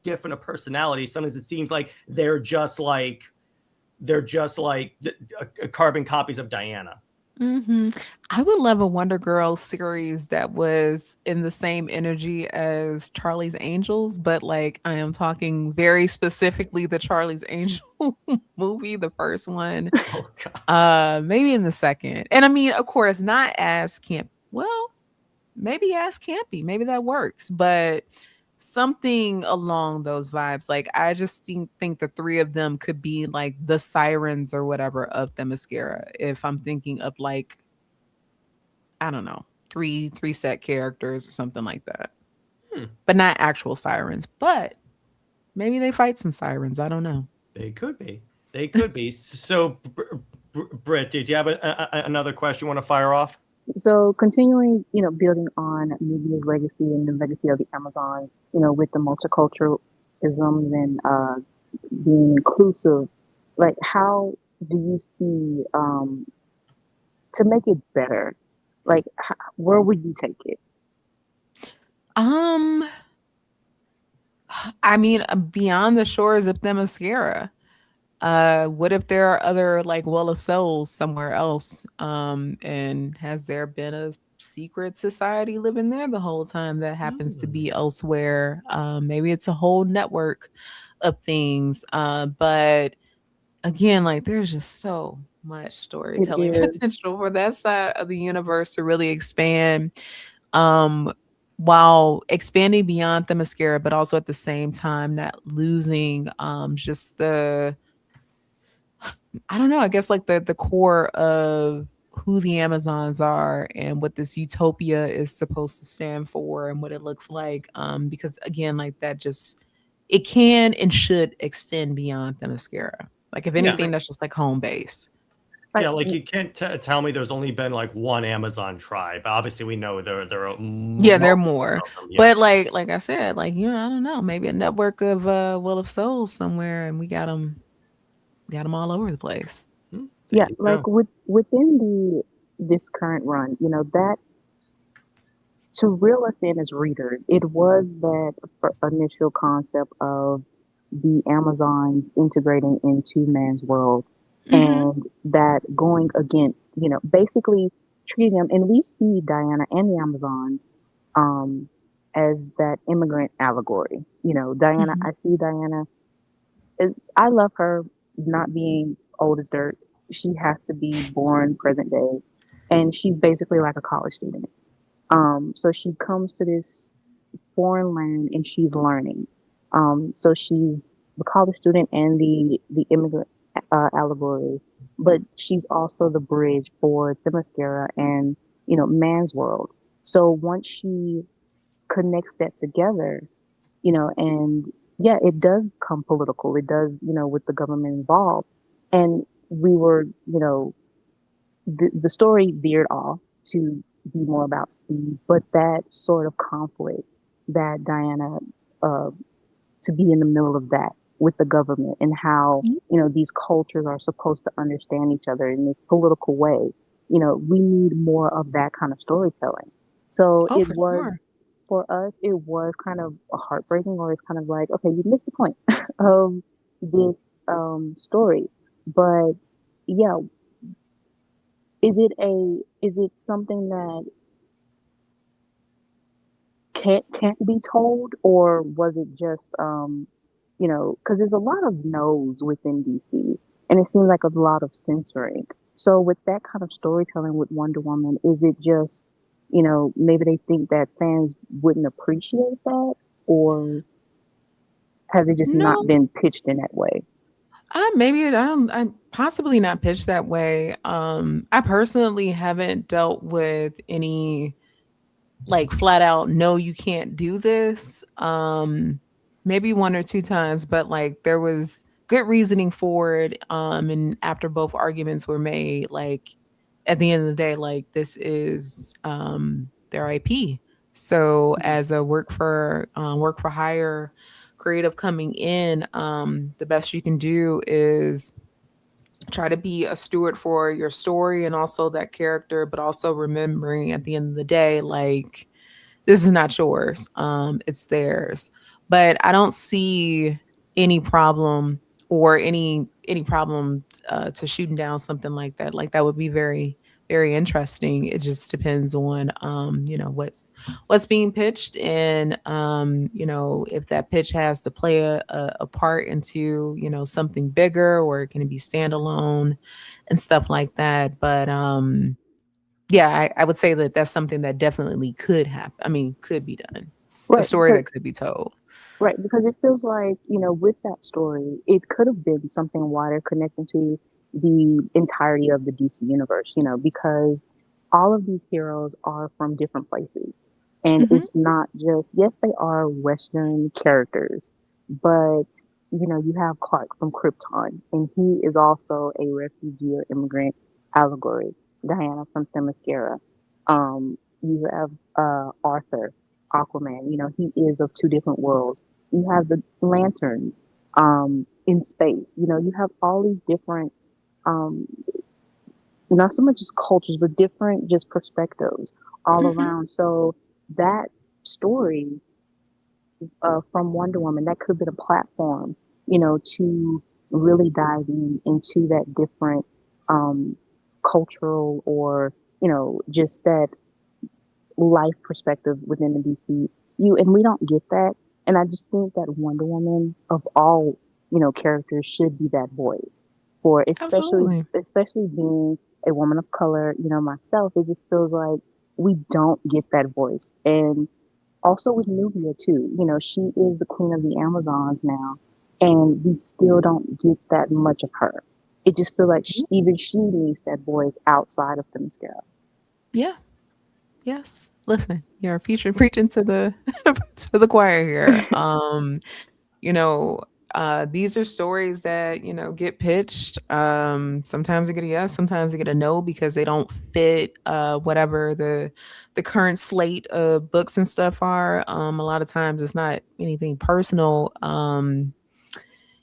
different a personality, sometimes it seems like they're just carbon copies of Diana. I would love a Wonder Girl series that was in the same energy as Charlie's Angels, but like I am talking very specifically the Charlie's Angel movie, the first one, Oh God. maybe in the second. And I mean, of course, not as camp. Well, maybe as campy, maybe that works, but something along those vibes. Like I just think the three of them could be like the sirens or whatever of the mascara. If I'm thinking of like, I don't know, three set characters or something like that. But not actual sirens. But maybe they fight some sirens. I don't know. They could be. They could be. So, Britt, did you have another question you want to fire off? So continuing, building on Nubia's legacy and the legacy of the Amazon, with the multiculturalisms and being inclusive, like how do you see to make it better? Like, where would you take it? I mean, beyond the shores of Themyscira. What if there are other like Well of Souls somewhere else? And has there been a secret society living there the whole time that happens to be elsewhere? Maybe it's a whole network of things. But again, like there's just so much storytelling potential for that side of the universe to really expand. While expanding beyond Themyscira, but also at the same time not losing just the, I don't know, I guess like the core of who the Amazons are and what this utopia is supposed to stand for and what it looks like. Because again, like that just, it can and should extend beyond Themyscira. Like if anything, that's just like home base. Yeah, like you can't tell me there's only been like one Amazon tribe. Obviously, we know there are. Yeah, there are more. But like I said, like I don't know, maybe a network of Well of Souls somewhere, and we got them all over the place. Yeah, like within this current run, that to reel us in as readers, it was that initial concept of the Amazons integrating into man's world and that going against, basically treating them, and we see Diana and the Amazons as that immigrant allegory. Diana, I see Diana, I love her not being old as dirt. She has to be born present day, and she's basically like a college student. So she comes to this foreign land and she's learning. So she's the college student and the immigrant allegory, but she's also the bridge for Themyscira and man's world. So once she connects that together, and yeah, it does come political. It does, with the government involved, and we were, the story veered off to be more about speed, but that sort of conflict that Diana, uh, to be in the middle of that with the government and how, these cultures are supposed to understand each other in this political way. We need more of that kind of storytelling. So it was, for us, it was kind of heartbreaking, or it's kind of like, okay, you missed the point of this story. But yeah, is it something that can't be told, or was it just because there's a lot of no's within DC, and it seems like a lot of censoring. So with that kind of storytelling with Wonder Woman, is it just maybe they think that fans wouldn't appreciate that, or has it just not been pitched in that way? Maybe I'm possibly not pitched that way. I personally haven't dealt with any like flat out no, you can't do this. Maybe one or two times, but like there was good reasoning for it. And after both arguments were made, like at the end of the day, like this is their IP. So as a work for hire creative coming in, the best you can do is try to be a steward for your story and also that character, but also remembering at the end of the day, like this is not yours, it's theirs. But I don't see any problem or any problem to shooting down something like that. Like that would be very, very interesting. It just depends on what's being pitched, and if that pitch has to play a part into something bigger, or can it be standalone and stuff like that. But yeah, I would say that that's something that definitely could happen. I mean, could be done. A Right, story that could be told. right, because it feels like, with that story, it could have been something wider connecting to the entirety of the DC universe, because all of these heroes are from different places. And Hmm. it's not just, yes, they are Western characters, but, you have Clark from Krypton, and he is also a refugee or immigrant allegory. Diana from Themyscira. You have Arthur, Aquaman. He is of two different worlds. You have the lanterns in space. You have all these different, um, not so much just cultures, but different just perspectives all Hmm. around. So that story from Wonder Woman, that could have been a platform, to really dive into that different cultural or, just that life perspective within the DCU, and we don't get that. And I just think that Wonder Woman, of all characters, should be that voice for Absolutely. especially being a woman of color. Myself, it just feels like we don't get that voice. And also with Nubia too, she is the queen of the Amazons now, and we still don't get that much of her. It just feels like even she needs that voice outside of Themyscira. Yeah. Yes. Listen, you're preaching to the to the choir here. You know, these are stories that, get pitched. Sometimes they get a yes, sometimes they get a no because they don't fit whatever the current slate of books and stuff are. A lot of times it's not anything personal.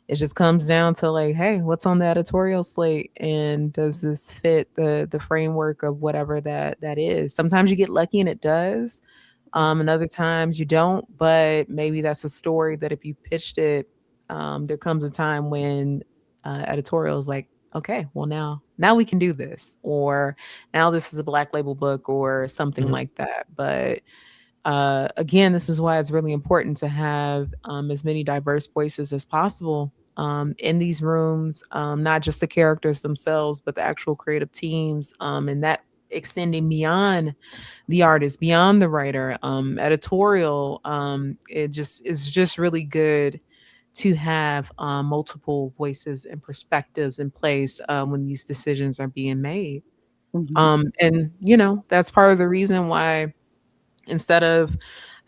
It just comes down to like, hey, what's on the editorial slate, and does this fit the framework of whatever that is? Sometimes you get lucky and it does, and other times you don't. But maybe that's a story that if you pitched it, there comes a time when editorial is like, okay, well now we can do this, or now this is a black label book or something Mhm. like that. But again, this is why it's really important to have as many diverse voices as possible in these rooms, not just the characters themselves, but the actual creative teams, and that extending beyond the artist, beyond the writer, editorial. It just is just really good to have multiple voices and perspectives in place when these decisions are being made. Hmm. And that's part of the reason why, instead of,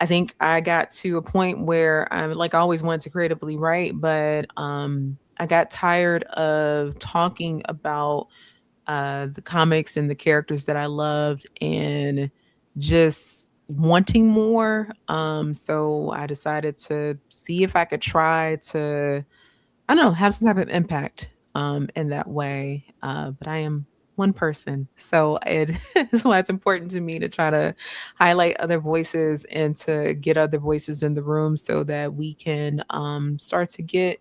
I think I got to a point where I like always wanted to creatively write, but I got tired of talking about the comics and the characters that I loved and just wanting more. So I decided to see if I could try to, I don't know, have some type of impact in that way. But I am one person. So it is why it's important to me to try to highlight other voices and to get other voices in the room so that we can start to get,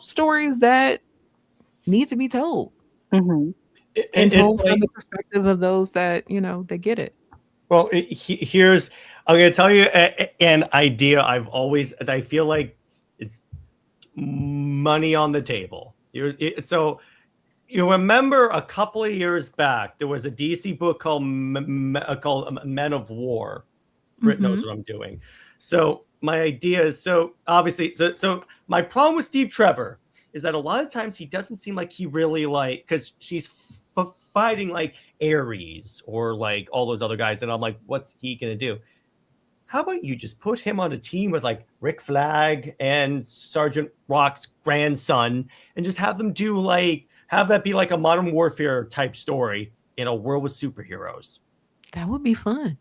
stories that need to be told, Hmm. and It's told from like, the perspective of those that, they get it. well, here's, I'm going to tell you an idea that I feel like is money on the table. So you remember a couple of years back, there was a DC book called Men of War. Britt knows Mhm. what I'm doing. So my idea is, so obviously, so my problem with Steve Trevor is that a lot of times he doesn't seem like he really like, because she's fighting like Ares or like all those other guys, and I'm like, what's he gonna do? How about you just put him on a team with like Rick Flag and Sergeant Rock's grandson, and just have them do like, have that be like a Modern Warfare type story in a world with superheroes. That would be fun.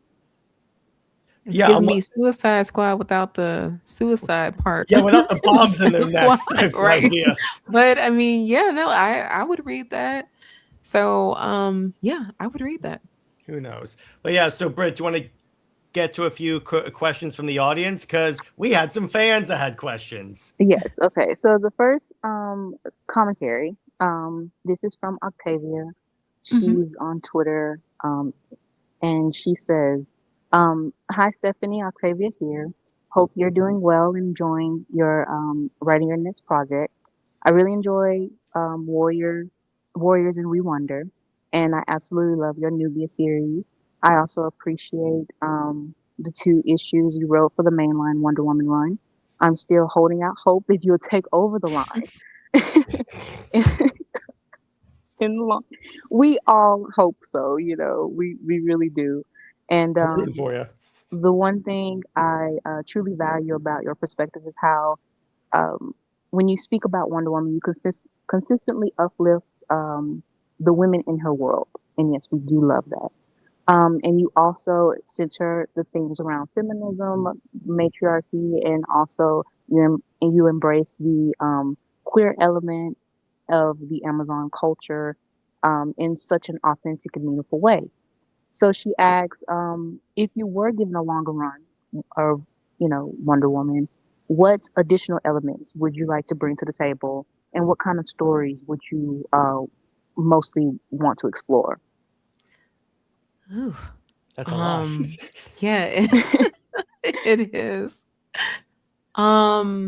It's Yeah, giving me Suicide Squad without the suicide part. yeah, without the bombs in their Squad, necks types of right? idea. But I mean, yeah, no, I would read that. So, yeah, I would read that. Who knows? But yeah, so Britt, do you want to get to a few questions from the audience? Because we had some fans that had questions. Yes. Okay. So the first commentary, this is from Octavia. She's on Twitter, and she says, "Hi Stephanie, Octavia here. Hope you're doing well, enjoying your writing your next project. I really enjoy Warriors and We Wonder, and I absolutely love your Nubia series. I also appreciate the two issues you wrote for the mainline Wonder Woman run. I'm still holding out hope that you'll take over the line." In the long, we all hope so. We really do. And I'm rooting for you. the one thing I truly value about your perspective is how, um, when you speak about Wonder Woman, you consistently uplift the women in her world. And yes, we do love that. And you also center the things around feminism, matriarchy, and also you embrace the queer element of the Amazon culture in such an authentic and meaningful way. So she asks, if you were given a longer run of, Wonder Woman, what additional elements would you like to bring to the table, and what kind of stories would you mostly want to explore? Ooh. That's a lot. Yeah, it is. Wow.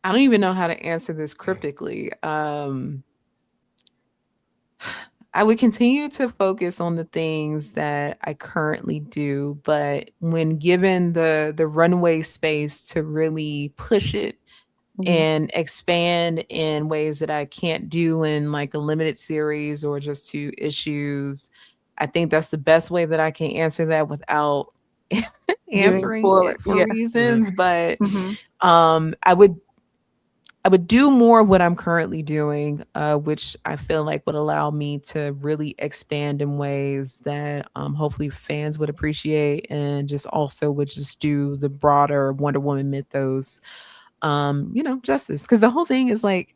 I don't even know how to answer this cryptically. I would continue to focus on the things that I currently do, but when given the runway space to really push it Mhm. and expand in ways that I can't do in like a limited series or just 2 issues, I think that's the best way that I can answer that without Giving answering spoiler, it for yeah. reasons. But Hmm. I would do more of what I'm currently doing, which I feel like would allow me to really expand in ways that hopefully fans would appreciate, and just also would just do the broader Wonder Woman mythos, justice. Because the whole thing is like,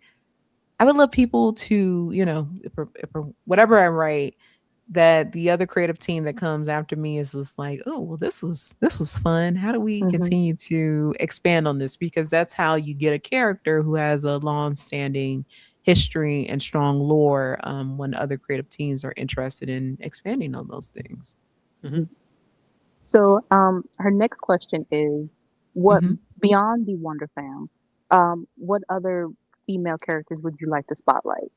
I would love people to, if whatever I write, that the other creative team that comes after me is just like, oh, well, this was fun. How do we Hmm. continue to expand on this? Because that's how you get a character who has a long-standing history and strong lore, when other creative teams are interested in expanding on those things. Mhm. So, her next question is, what Mhm. beyond the Wonder Fam, what other female characters would you like to spotlight?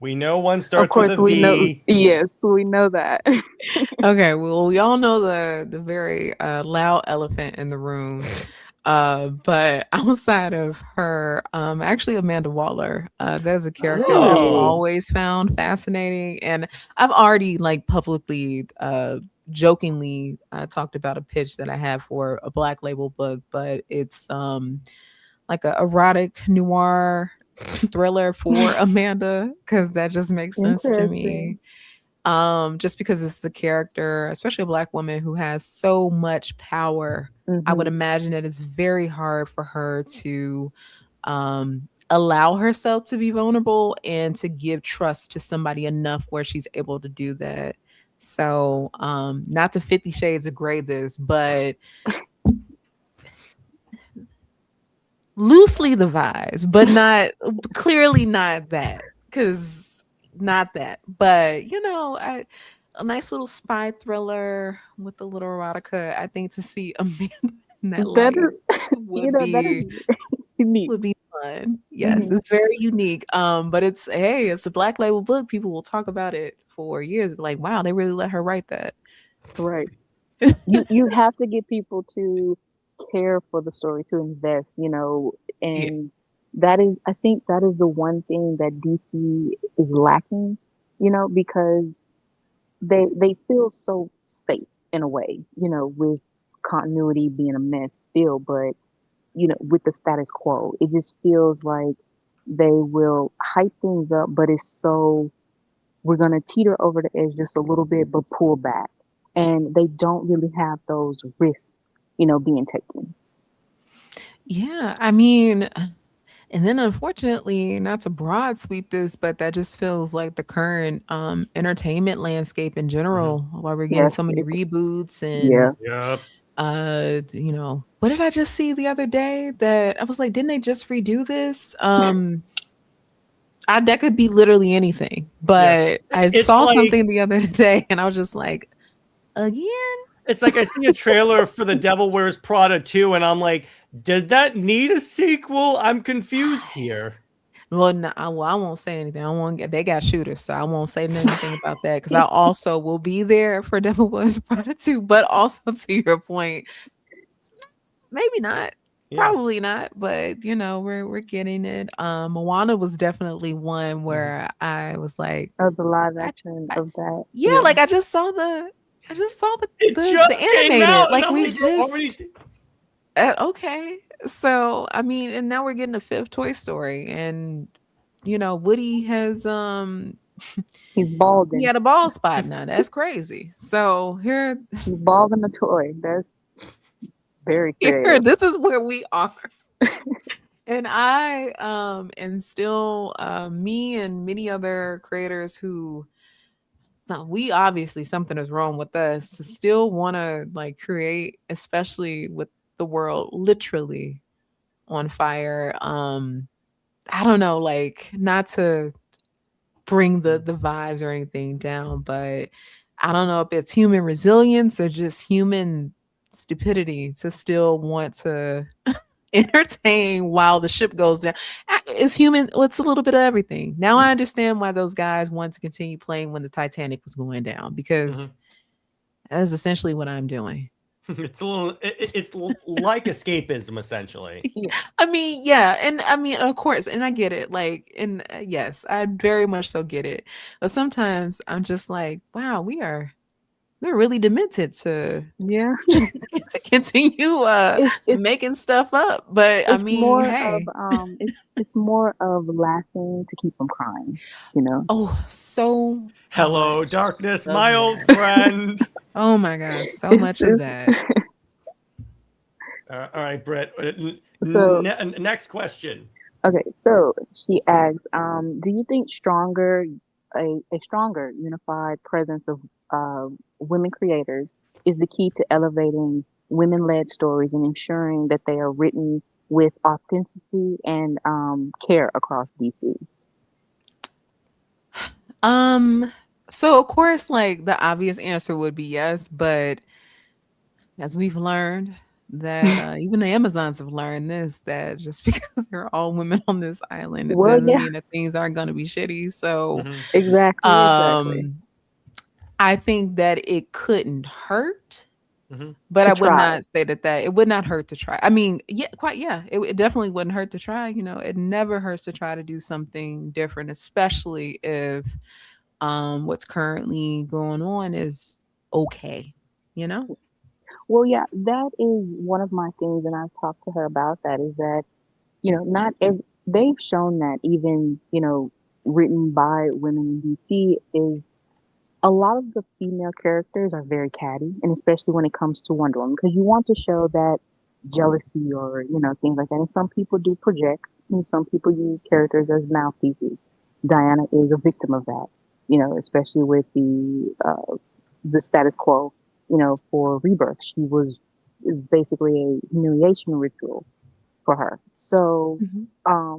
We know one Of starts with a course, we know. V. Yes, we know that. Okay, well, we all know the very loud elephant in the room. But outside of her, actually Amanda Waller, there's a character that I've Oh. always found fascinating, and I've already like publicly, jokingly talked about a pitch that I have for a Black Label book, but it's like a erotic noir thriller for Amanda, because that just makes sense to me. Interesting. Just because it's a character, especially a Black woman who has so much power. I would Hmm. imagine that it's very hard for her to allow herself to be vulnerable and to give trust to somebody enough where she's able to do that. So, not to 50 Shades of Grey this, but loosely the vibes, but not clearly not that, because not that. But a nice little spy thriller with a little erotica. I think to see Amanda in that That light is, that be is unique. would be fun. Yes, Hmm. it's very unique. But it's a Black Label book. People will talk about it for years. Be like, wow, they really let her write that. Right. You have to get people to care for the story, to invest, Yeah. and that is, I think that is the one thing that DC is lacking, because they feel so safe in a way, with continuity being a mess still, but with the status quo, it just feels like they will hype things up, but it's so, we're going to teeter over the edge just a little bit, but pull back. And they don't really have those risks, being taken. Yeah, I mean, and then unfortunately, not to broad sweep this, but that just feels like the current entertainment landscape in Mhm. general, while we're getting so Yes, many it's, reboots. And yeah. Yep. what did I just see the other day that I was like, didn't they just redo this? That could be literally anything. But I saw something the other day and I was just like, again? It's like I see a trailer for The Devil Wears Prada 2 and I'm like, does that need a sequel? I'm confused here. Well, no, I won't say anything. They got shooters, so I won't say anything about that because I also will be there for Devil Wears Prada 2. But also to your point, maybe not. Yeah. Probably not, but we're getting it. Moana was definitely one where I was like, "Oh, the live action of that." Yeah, like I just saw the animated. Like we just okay. So I mean, and now we're getting a 5th Toy Story, and Woody has he's balding. He had a bald spot now. That's crazy. So here, he's bald in the toy. That's very creative. Here, this is where we are. And I and still me and many other creators who we obviously something is wrong with us to still want to like create, especially with the world literally on fire. I don't know, like not to bring the vibes or anything down, but I don't know if it's human resilience or just human stupidity to still want to entertain while the ship goes down. It's human. It's a little bit of everything. Now I understand why those guys want to continue playing when the Titanic was going down, because that is essentially what I'm doing. It's like escapism, essentially. I mean, yeah, and I mean, of course, and I get it. Like, and yes, I very much so get it. But sometimes I'm just like, wow, we're really demented to continue it's making stuff up. But I mean, more hey, of, it's more of laughing to keep from crying. Oh, so hello, darkness, my old friend. Oh my gosh, so much of that. All right, Britt. So next question. Okay, so she asks, do you think a stronger unified presence of women creators is the key to elevating women-led stories and ensuring that they are written with authenticity and care across DC? So of course, like the obvious answer would be yes, but as we've learned that even the Amazons have learned this, that just because they're all women on this island, it doesn't mean that things aren't going to be shitty. So exactly. I think that it couldn't hurt, but I would not say that it would not hurt to try. I mean, it definitely wouldn't hurt to try. It never hurts to try to do something different, especially if what's currently going on is okay. Well, yeah, that is one of my things, and I've talked to her about that, is that, they've shown that even, written by women in DC, is a lot of the female characters are very catty, and especially when it comes to Wonder Woman, because you want to show that jealousy or, things like that. And some people do project, and some people use characters as mouthpieces. Diana is a victim of that, especially with the status quo. For Rebirth, she was basically a humiliation ritual for her. So, I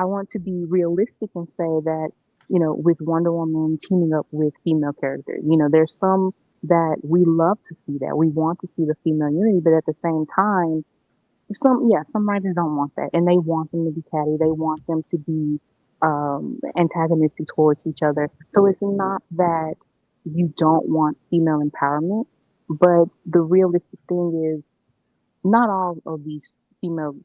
want to be realistic and say that, with Wonder Woman teaming up with female characters, there's some that we love to see that. We want to see the female unity, but at the same time, some writers don't want that. And they want them to be catty. They want them to be antagonistic towards each other. So it's not that you don't want female empowerment, but the realistic thing is not all of these female,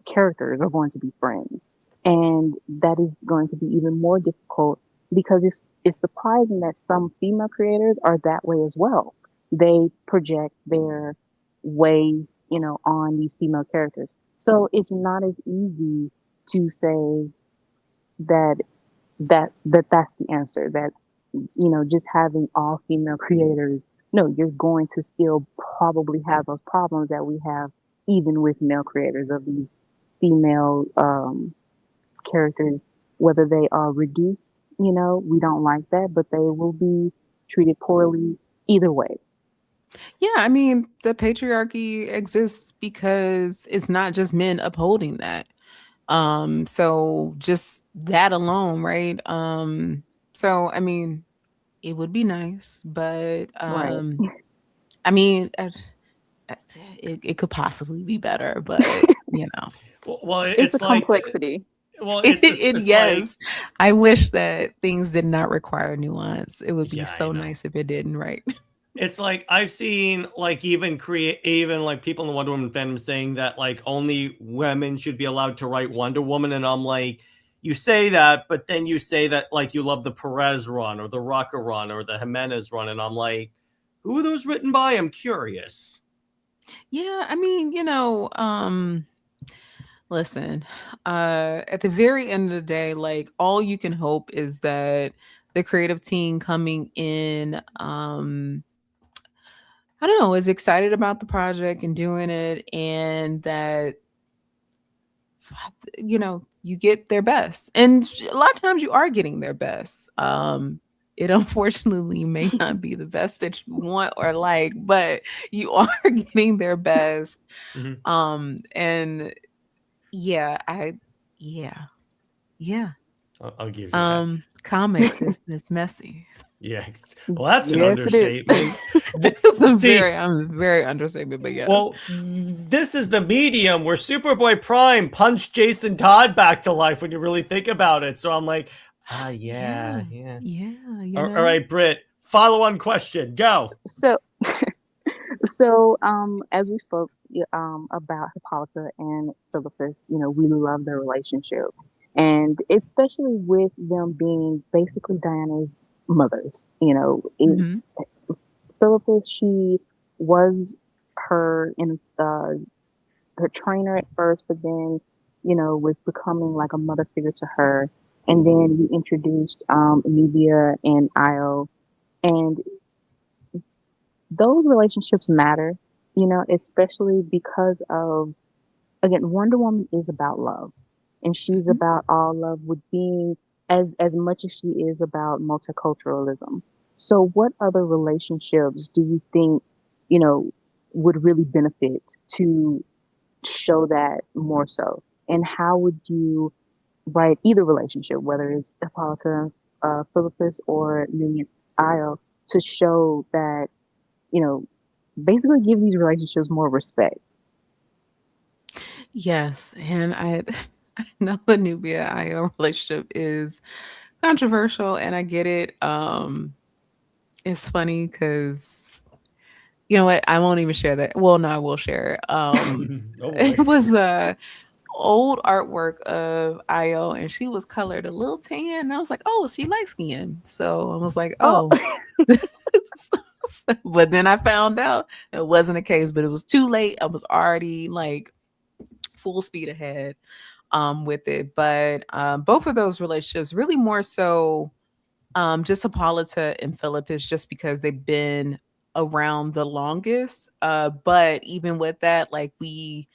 characters are going to be friends. And that is going to be even more difficult because it's surprising that some female creators are that way as well. They project their ways, on these female characters. So it's not as easy to say that's the answer, that just having all female creators. No, you're going to still probably have those problems that we have even with male creators of these female characters, whether they are reduced, we don't like that, but they will be treated poorly either way. Yeah, I mean, the patriarchy exists because it's not just men upholding that. So just that alone, right? So I mean, it would be nice, but Right. I mean, it could possibly be better, but you know, Well, It's a it's like, complexity. well, it's like, yes. I wish that things did not require nuance. It would be yeah, I so know. nice if it didn't, right? It's like I've seen like even like people in the Wonder Woman fandom saying that like only women should be allowed to write Wonder Woman, and I'm like, you say that, but then you say that like you love the Perez run or the Rucka run or the Jimenez run, and I'm like, who are those written by? I'm curious. Yeah, I mean, listen, at the very end of the day, like all you can hope is that the creative team coming in, I don't know, is excited about the project and doing it, and that you get their best. And a lot of times you are getting their best. It unfortunately may not be the best that you want or like, but you are getting their best. And yeah, yeah. I'll give you that. Comics is messy. Yeah. Well, that's an Yes, it is. understatement. I'm very understatement, but yes. Well, this is the medium where Superboy Prime punched Jason Todd back to life when you really think about it. So I'm like, yeah. All right, Britt, follow-on question. Go. So, as we spoke about Hippolyta and Philippus, we love their relationship, and especially with them being basically Diana's mothers. Philippus, she was her her trainer at first, but then was becoming like a mother figure to her. And then you introduced Nubia and Io, and those relationships matter, especially because of, again, Wonder Woman is about love, and she's about all love with being as much as she is about multiculturalism. So what other relationships do you think, would really benefit to show that more so? And how would you write either relationship, whether it's Hippolyta, Philippus, or Union Io, to show that, basically give these relationships more respect? Yes, and I know the Nubia Io relationship is controversial, and I get it. It's funny because you know what? I won't even share that. Well, no, I will share it. It was old artwork of Io, and she was colored a little tan, and I was like, oh, she likes skin. So I was like, oh. But then I found out it wasn't the case, but it was too late. I was already like full speed ahead with it. But both of those relationships really more so just Hippolyta and Philippus, just because they've been around the longest. But even with that, like we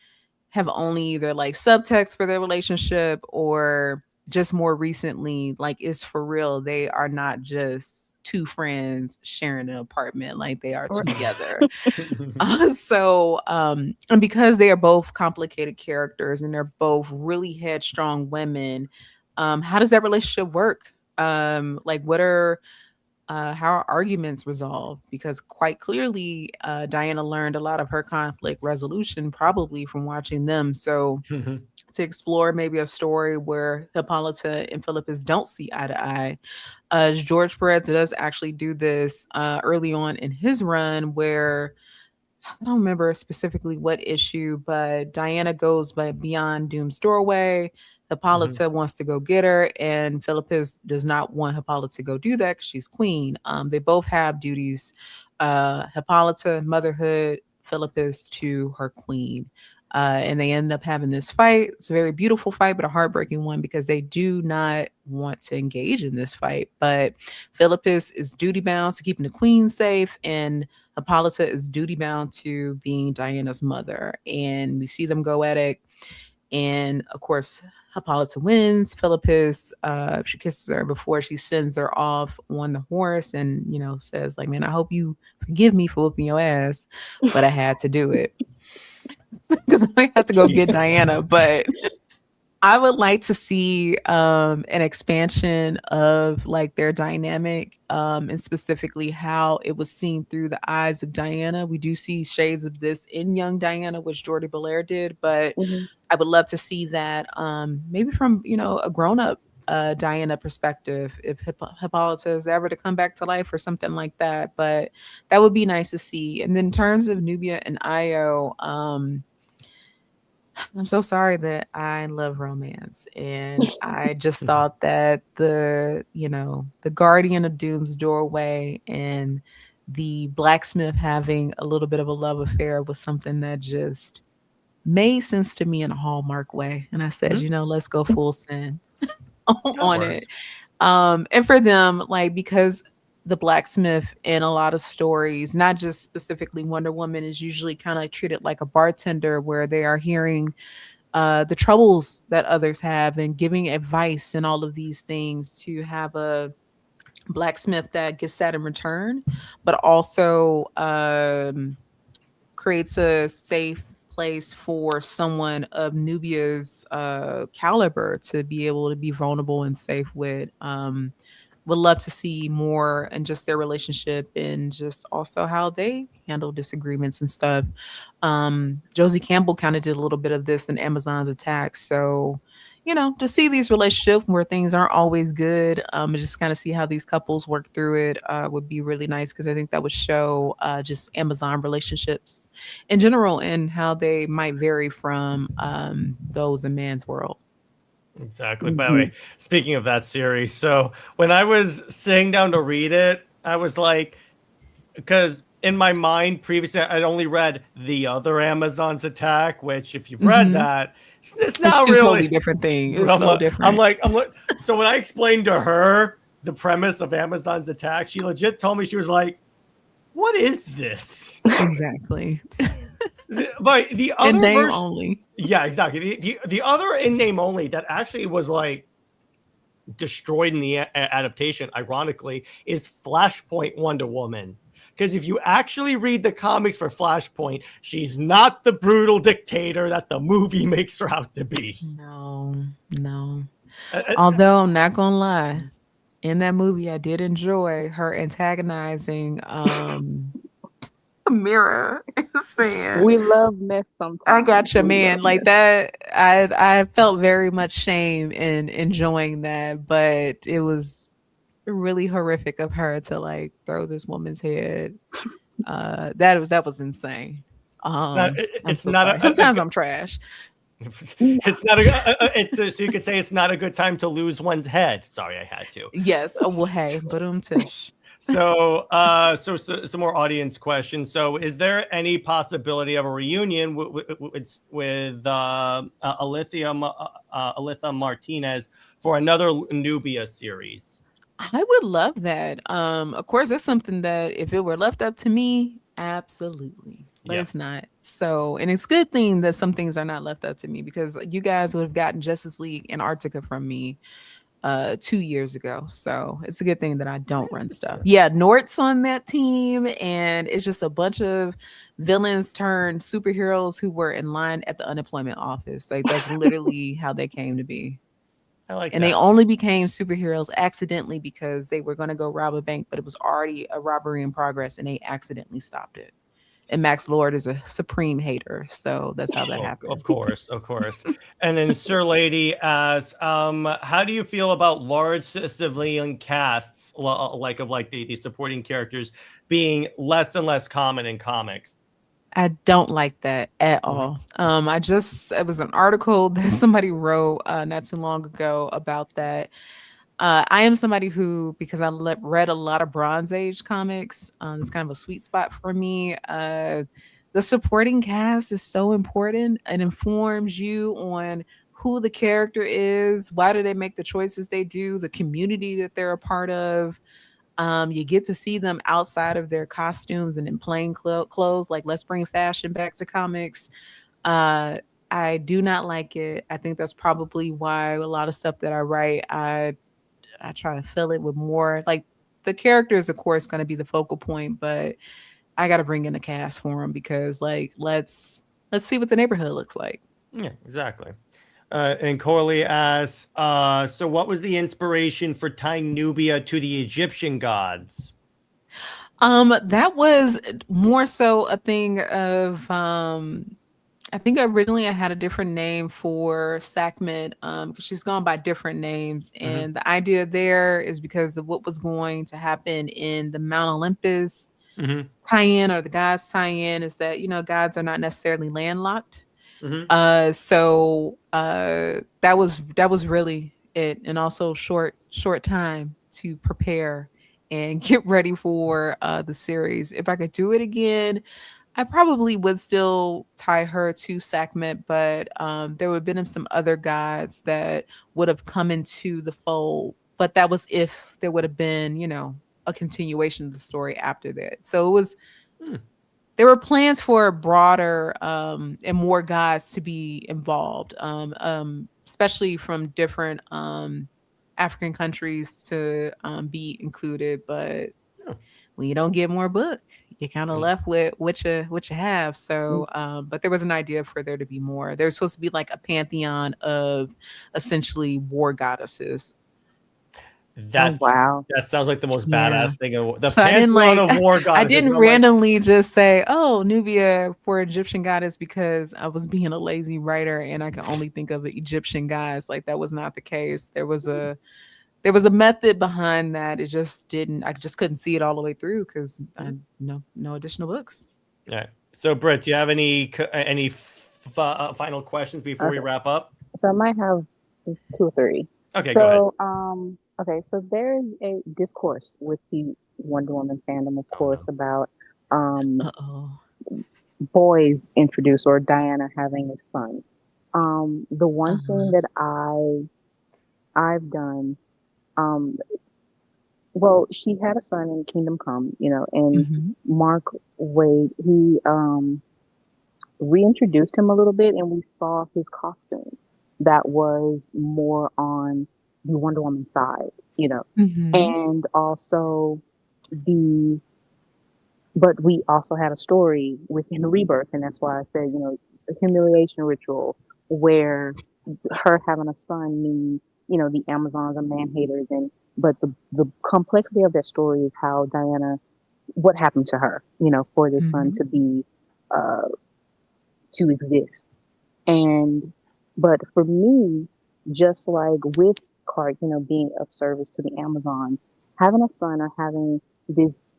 have only either like subtext for their relationship or just more recently, like it's for real. They are not just two friends sharing an apartment, like they are together. And because they are both complicated characters and they're both really headstrong women, how does that relationship work? Like what are how are arguments resolved? Because quite clearly, Diana learned a lot of her conflict resolution probably from watching them. So to explore maybe a story where Hippolyta and Philippus don't see eye to eye. George Perez does actually do this early on in his run where I don't remember specifically what issue, but Diana goes beyond Doom's doorway. Hippolyta wants to go get her, and Philippus does not want Hippolyta to go do that because she's queen. They both have duties. Hippolyta, motherhood, Philippus to her queen. And they end up having this fight. It's a very beautiful fight, but a heartbreaking one because they do not want to engage in this fight. But Philippus is duty bound to keeping the queen safe, and Hippolyta is duty bound to being Diana's mother. And we see them go at it. And of course, Hippolyta wins. Philippus, she kisses her before she sends her off on the horse and, says like, man, I hope you forgive me for whooping your ass, but I had to do it. Because I had to go get Diana, but I would like to see an expansion of like their dynamic, and specifically how it was seen through the eyes of Diana. We do see shades of this in young Diana, which Jordi Belair did, but I would love to see that maybe from, a grown-up Diana perspective, if Hippolyta is ever to come back to life or something like that. But that would be nice to see. And then in terms of Nubia and Io, I'm so sorry that I love romance, and I just thought that the Guardian of Doom's doorway and the blacksmith having a little bit of a love affair was something that just made sense to me in a Hallmark way. And I said, let's go full sin on it. And for them, like, because the blacksmith in a lot of stories, not just specifically Wonder Woman, is usually kind of treated like a bartender where they are hearing the troubles that others have and giving advice and all of these things. To have a blacksmith that gets that in return, but also creates a safe place for someone of Nubia's caliber to be able to be vulnerable and safe with. Would love to see more and just their relationship and just also how they handle disagreements and stuff. Josie Campbell kind of did a little bit of this in Amazon's Attack. So, to see these relationships where things aren't always good, and just kind of see how these couples work through it would be really nice, because I think that would show just Amazon relationships in general and how they might vary from those in Man's World. Exactly. By the way, speaking of that series, so when I was sitting down to read it, I was like, because in my mind previously I'd only read the other Amazon's Attack, which if you've read that, it's not really totally different thing. It's so different. I'm like, so when I explained to her the premise of Amazon's Attack, she legit told me, she was like, "What is this?" Exactly. But the other in name only. Yeah, exactly. The other in name only that actually was like destroyed in the adaptation, ironically, is Flashpoint Wonder Woman. Because if you actually read the comics for Flashpoint, she's not the brutal dictator that the movie makes her out to be. No. Although I'm not gonna lie, in that movie, I did enjoy her antagonizing Mira, saying, "We love mess sometimes." I got you, man. Like that, I felt very much shame in enjoying that, but it was really horrific of her to like throw this woman's head. That was insane. Sometimes I'm trash. It's not so you could say it's not a good time to lose one's head. Sorry, I had to. Yes. Oh, well, hey, but tish. So some more audience questions. So, is there any possibility of a reunion with Alytha Martinez for another Nubia series? I would love that. Of course, that's something that if it were left up to me, absolutely. But it's not. So, and it's a good thing that some things are not left up to me, because you guys would have gotten Justice League Antarctica from me 2 years ago. So it's a good thing that I don't run stuff. Yeah, Nort's on that team, and it's just a bunch of villains turned superheroes who were in line at the unemployment office. Like, that's literally how they came to be. I like and that. They only became superheroes accidentally because they were going to go rob a bank, but it was already a robbery in progress and they accidentally stopped it. And Max Lord is a supreme hater, so that's how that happened. Of course. And then Sir Lady asks, how do you feel about large civilian casts, like the supporting characters, being less and less common in comics? I don't like that at all. It was an article that somebody wrote not too long ago about that. I am somebody who, because I read a lot of Bronze Age comics, it's kind of a sweet spot for me. The supporting cast is so important. It informs you on who the character is, why do they make the choices they do, the community that they're a part of. You get to see them outside of their costumes and in plain clothes. Like, let's bring fashion back to comics. I do not like it. I think that's probably why a lot of stuff that I write, I try to fill it with more, like, the character is of course going to be the focal point, but I got to bring in a cast for them, because like, let's see what the neighborhood looks like. Yeah, exactly. And Corley asks, so what was the inspiration for tying Nubia to the Egyptian gods? That was more so a thing of I think originally I had a different name for Sekhmet, because she's gone by different names. And the idea there is because of what was going to happen in the Mount Olympus tie-in, or the gods tie-in, is that, gods are not necessarily landlocked. So that was really it. And also short time to prepare and get ready for the series. If I could do it again, I probably would still tie her to Sekhmet, but there would have been some other gods that would have come into the fold. But that was if there would have been, a continuation of the story after that. So it was, there were plans for broader and more gods to be involved, especially from different African countries to be included. But when you don't get more book, you're kind of left with what you have. So, but there was an idea for there to be more. There's supposed to be like a pantheon of essentially war goddesses. Wow, that sounds like the most badass thing. The so pantheon of war goddesses. I didn't randomly just say, "Oh, Nubia for Egyptian goddess," because I was being a lazy writer and I could only think of Egyptian guys. Like that was not the case. There was a method behind that. It just didn't. I just couldn't see it all the way through because no additional books. All right. So, Britt, do you have any final questions before we wrap up? So I might have 2 or 3. Okay, so, go ahead. Okay, so there's a discourse with the Wonder Woman fandom, of course, about boys introduced, or Diana having a son. The one thing that I've done, well, she had a son in Kingdom Come, and Mark Waid, he reintroduced him a little bit, and we saw his costume that was more on the Wonder Woman side, and also but we also had a story within the Rebirth, and that's why I said, a humiliation ritual where her having a son means, the Amazons are man-haters, but the complexity of that story is how Diana, what happened to her, for this son to be, to exist. But for me, just like with Clark, being of service to the Amazon, having a son or having this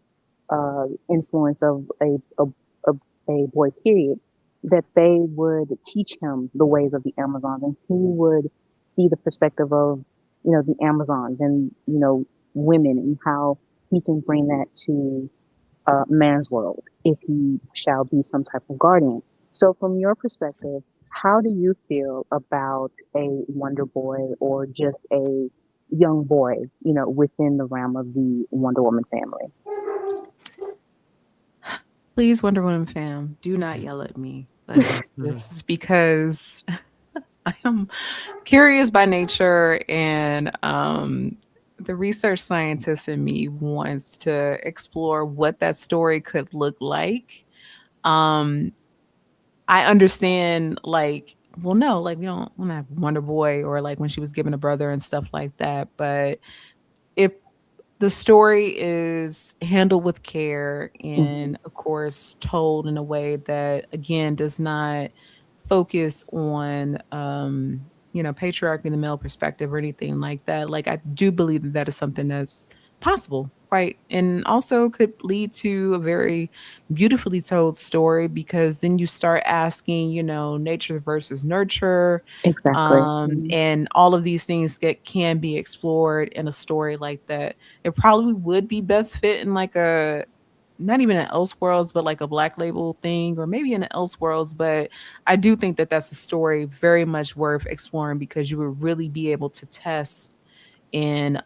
influence of a boy, period, that they would teach him the ways of the Amazons, and he would see the perspective of, the Amazons and, women, and how he can bring that to man's world if he shall be some type of guardian. So from your perspective, how do you feel about a Wonder Boy or just a young boy, within the realm of the Wonder Woman family? Please, Wonder Woman fam, do not yell at me. But this is because I am curious by nature, and the research scientist in me wants to explore what that story could look like. I understand, we don't want to have Wonder Boy, or like when she was given a brother and stuff like that. But if the story is handled with care and, of course, told in a way that, again, does not focus on, patriarchy in the male perspective or anything like that. Like, I do believe that that is something that's possible, right? And also could lead to a very beautifully told story, because then you start asking, nature versus nurture. Exactly. And all of these things that can be explored in a story like that. It probably would be best fit in like a, not even an Elseworlds, but like a Black Label thing, or maybe in an Elseworlds. But I do think that that's a story very much worth exploring, because you would really be able to test and,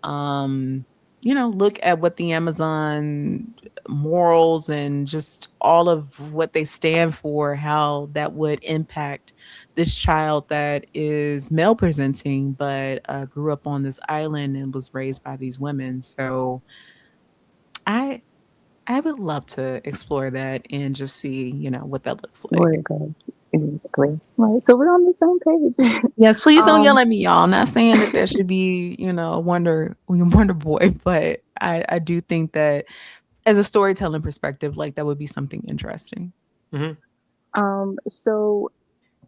look at what the Amazon morals and just all of what they stand for, how that would impact this child that is male presenting, but grew up on this island and was raised by these women. So I would love to explore that and just see, what that looks like. Very good. Exactly. Right. So we're on the same page. Yes, please don't yell at me, y'all. I'm not saying that there should be, a Wonder Boy, but I do think that as a storytelling perspective, like that would be something interesting. Mm-hmm. So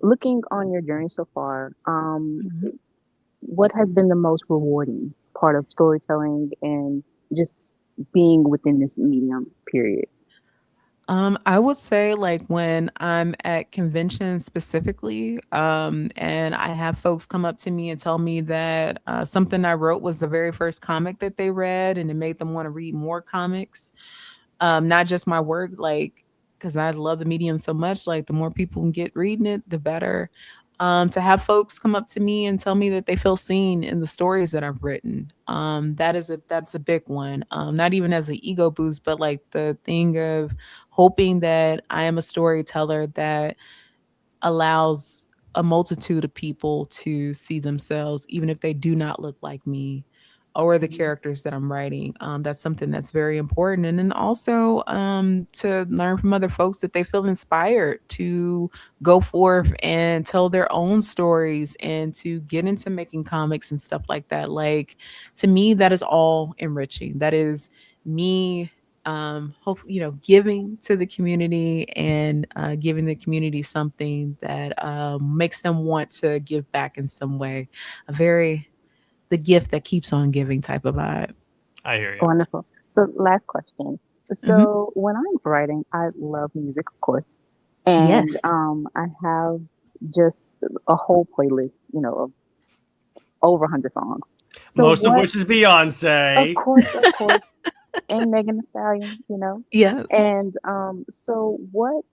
looking on your journey so far, what has been the most rewarding part of storytelling and just being within this medium period? I would say like when I'm at conventions specifically, and I have folks come up to me and tell me that something I wrote was the very first comic that they read and it made them want to read more comics. Not just my work, like, because I love the medium so much, like the more people can get reading it, the better. To have folks come up to me and tell me that they feel seen in the stories that I've written, that's a big one. Not even as an ego boost, but like the thing of hoping that I am a storyteller that allows a multitude of people to see themselves, even if they do not look like me or the characters that I'm writing. That's something that's very important. And then also to learn from other folks that they feel inspired to go forth and tell their own stories and to get into making comics and stuff like that. Like, to me, that is all enriching. That is me giving to the community and giving the community something that makes them want to give back in some way. The gift that keeps on giving type of vibe. I hear you. Wonderful. So last question. So when I'm writing, I love music, of course, and Yes. I have just a whole playlist, of over 100 songs. So most of which is Beyonce. Of course, and Megan Thee Stallion, Yes. And so what,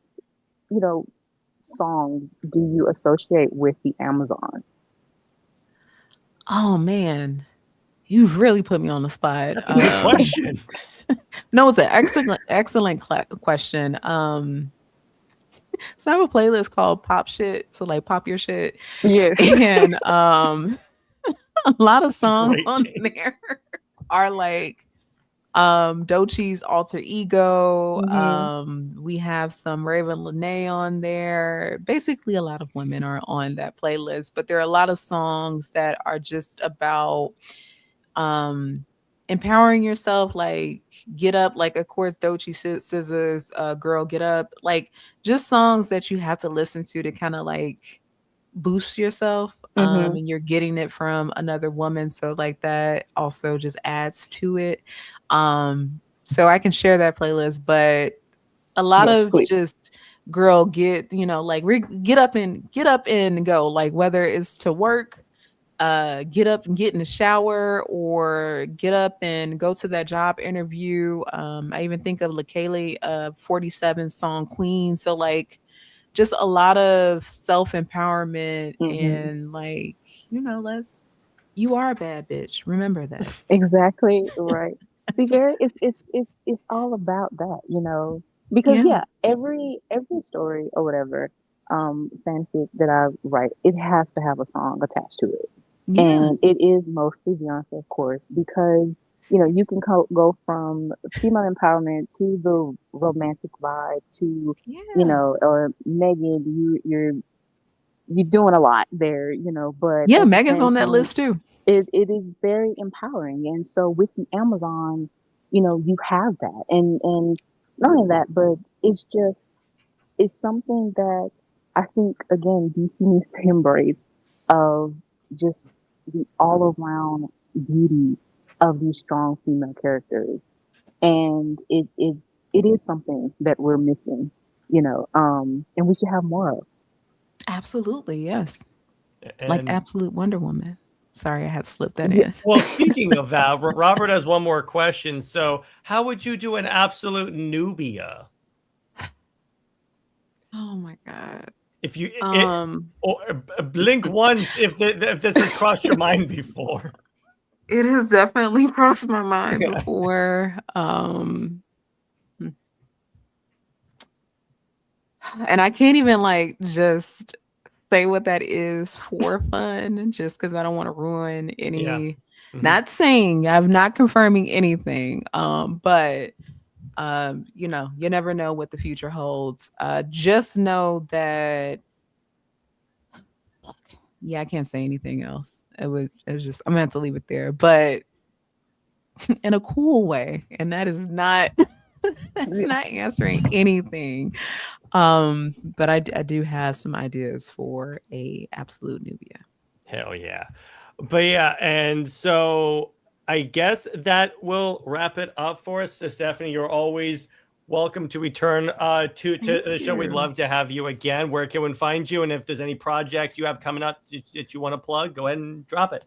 songs do you associate with the Amazon? Oh man, you've really put me on the spot. That's a good question. No, it's an excellent question. So I have a playlist called Pop Shit, so like pop your shit. Yeah. And a lot of songs on there are like Doechie's Alter Ego. We have some Raven Lene on there. Basically, a lot of women are on that playlist, but there are a lot of songs that are just about empowering yourself, like Get Up, like of course Doechii Scissors, Girl Get Up, like just songs that you have to listen to kind of like boost yourself, and you're getting it from another woman, so like that also just adds to it. So I can share that playlist, but a lot of please. just girl get get up and go, like whether it's to work, get up and get in the shower, or get up and go to that job interview. I even think of LaKaylee 47 song Queen. So like just a lot of self-empowerment and like, you are a bad bitch. Remember that. Exactly right. See, Gary, it's all about that, because every story or whatever fanfic that I write, it has to have a song attached to it. Yeah. And it is mostly Beyonce, of course, because you can go from female empowerment to the romantic vibe to or Megan, you're doing a lot there, but yeah, Megan's on that list too. It is very empowering. And so with the Amazon, you have that. And not only that, but it's something that I think, again, DC needs to embrace, of just the all around beauty of these strong female characters. And it is something that we're missing, and we should have more of. Absolutely, yes. Like absolute Wonder Woman. Sorry, I had to slip that in. Well, speaking of that, Robert has one more question. So how would you do an absolute Nubia? Oh my God. If you or blink once if this has crossed your mind before. It has definitely crossed my mind before. And I can't even like just say what that is for fun, just because I don't want to ruin any. Not saying, I'm not confirming anything, but you never know what the future holds. Just know that Yeah, I can't say anything else. It was just, I'm gonna have to leave it there, but in a cool way. And that is not that's not answering anything. But I do have some ideas for a absolute Nubia. Hell yeah. But yeah, and so I guess that will wrap it up for us. So Stephanie, you're always welcome to return to the show. We'd love to have you again. Where can we find you? And if there's any projects you have coming up that you want to plug, go ahead and drop it.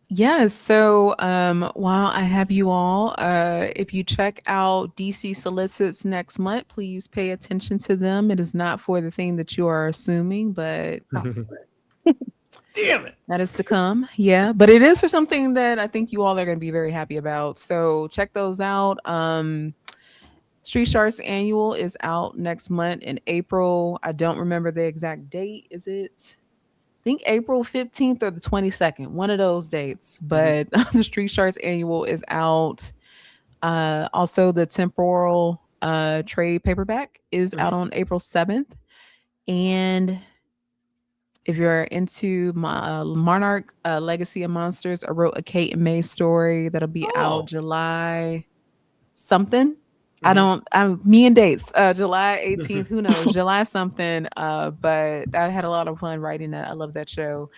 Yes. So while I have you all, if you check out DC Solicits next month, please pay attention to them. It is not for the thing that you are assuming, but damn it, that is to come. Yeah, but it is for something that I think you all are going to be very happy about. So check those out. Street Sharks Annual is out next month in April. I don't remember the exact date. Is it? I think April 15th or the 22nd, one of those dates. But the Street Sharks Annual is out. Also, the Temporal trade paperback is out on April 7th. And if you're into my Monarch Legacy of Monsters, I wrote a Kate and May story that'll be out July something. Me and dates, July 18th, who knows, July something. But I had a lot of fun writing that. I love that show.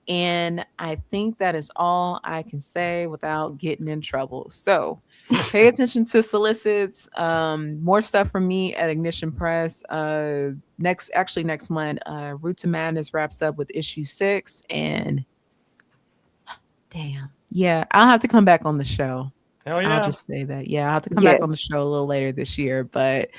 And I think that is all I can say without getting in trouble. So pay attention to solicits. More stuff from me at Ignition Press. Next month, Root to Madness wraps up with issue 6. And damn, yeah, I'll have to come back on the show. Hell yeah. I'll just say that. Yeah, I'll have to come back on the show a little later this year, but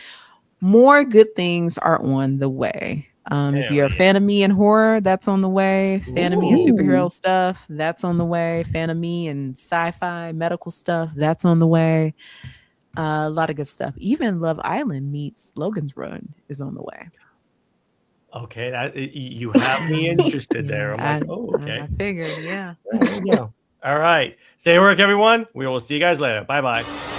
more good things are on the way. If you're a fan of me in horror, that's on the way. Fan of me in superhero stuff, that's on the way. Fan of me in sci-fi, medical stuff, that's on the way. A lot of good stuff. Even Love Island meets Logan's Run is on the way. Okay, that you have me interested there. I'm like, okay. I figured, yeah. There you go. All right. Stay at work, everyone. We will see you guys later. Bye-bye.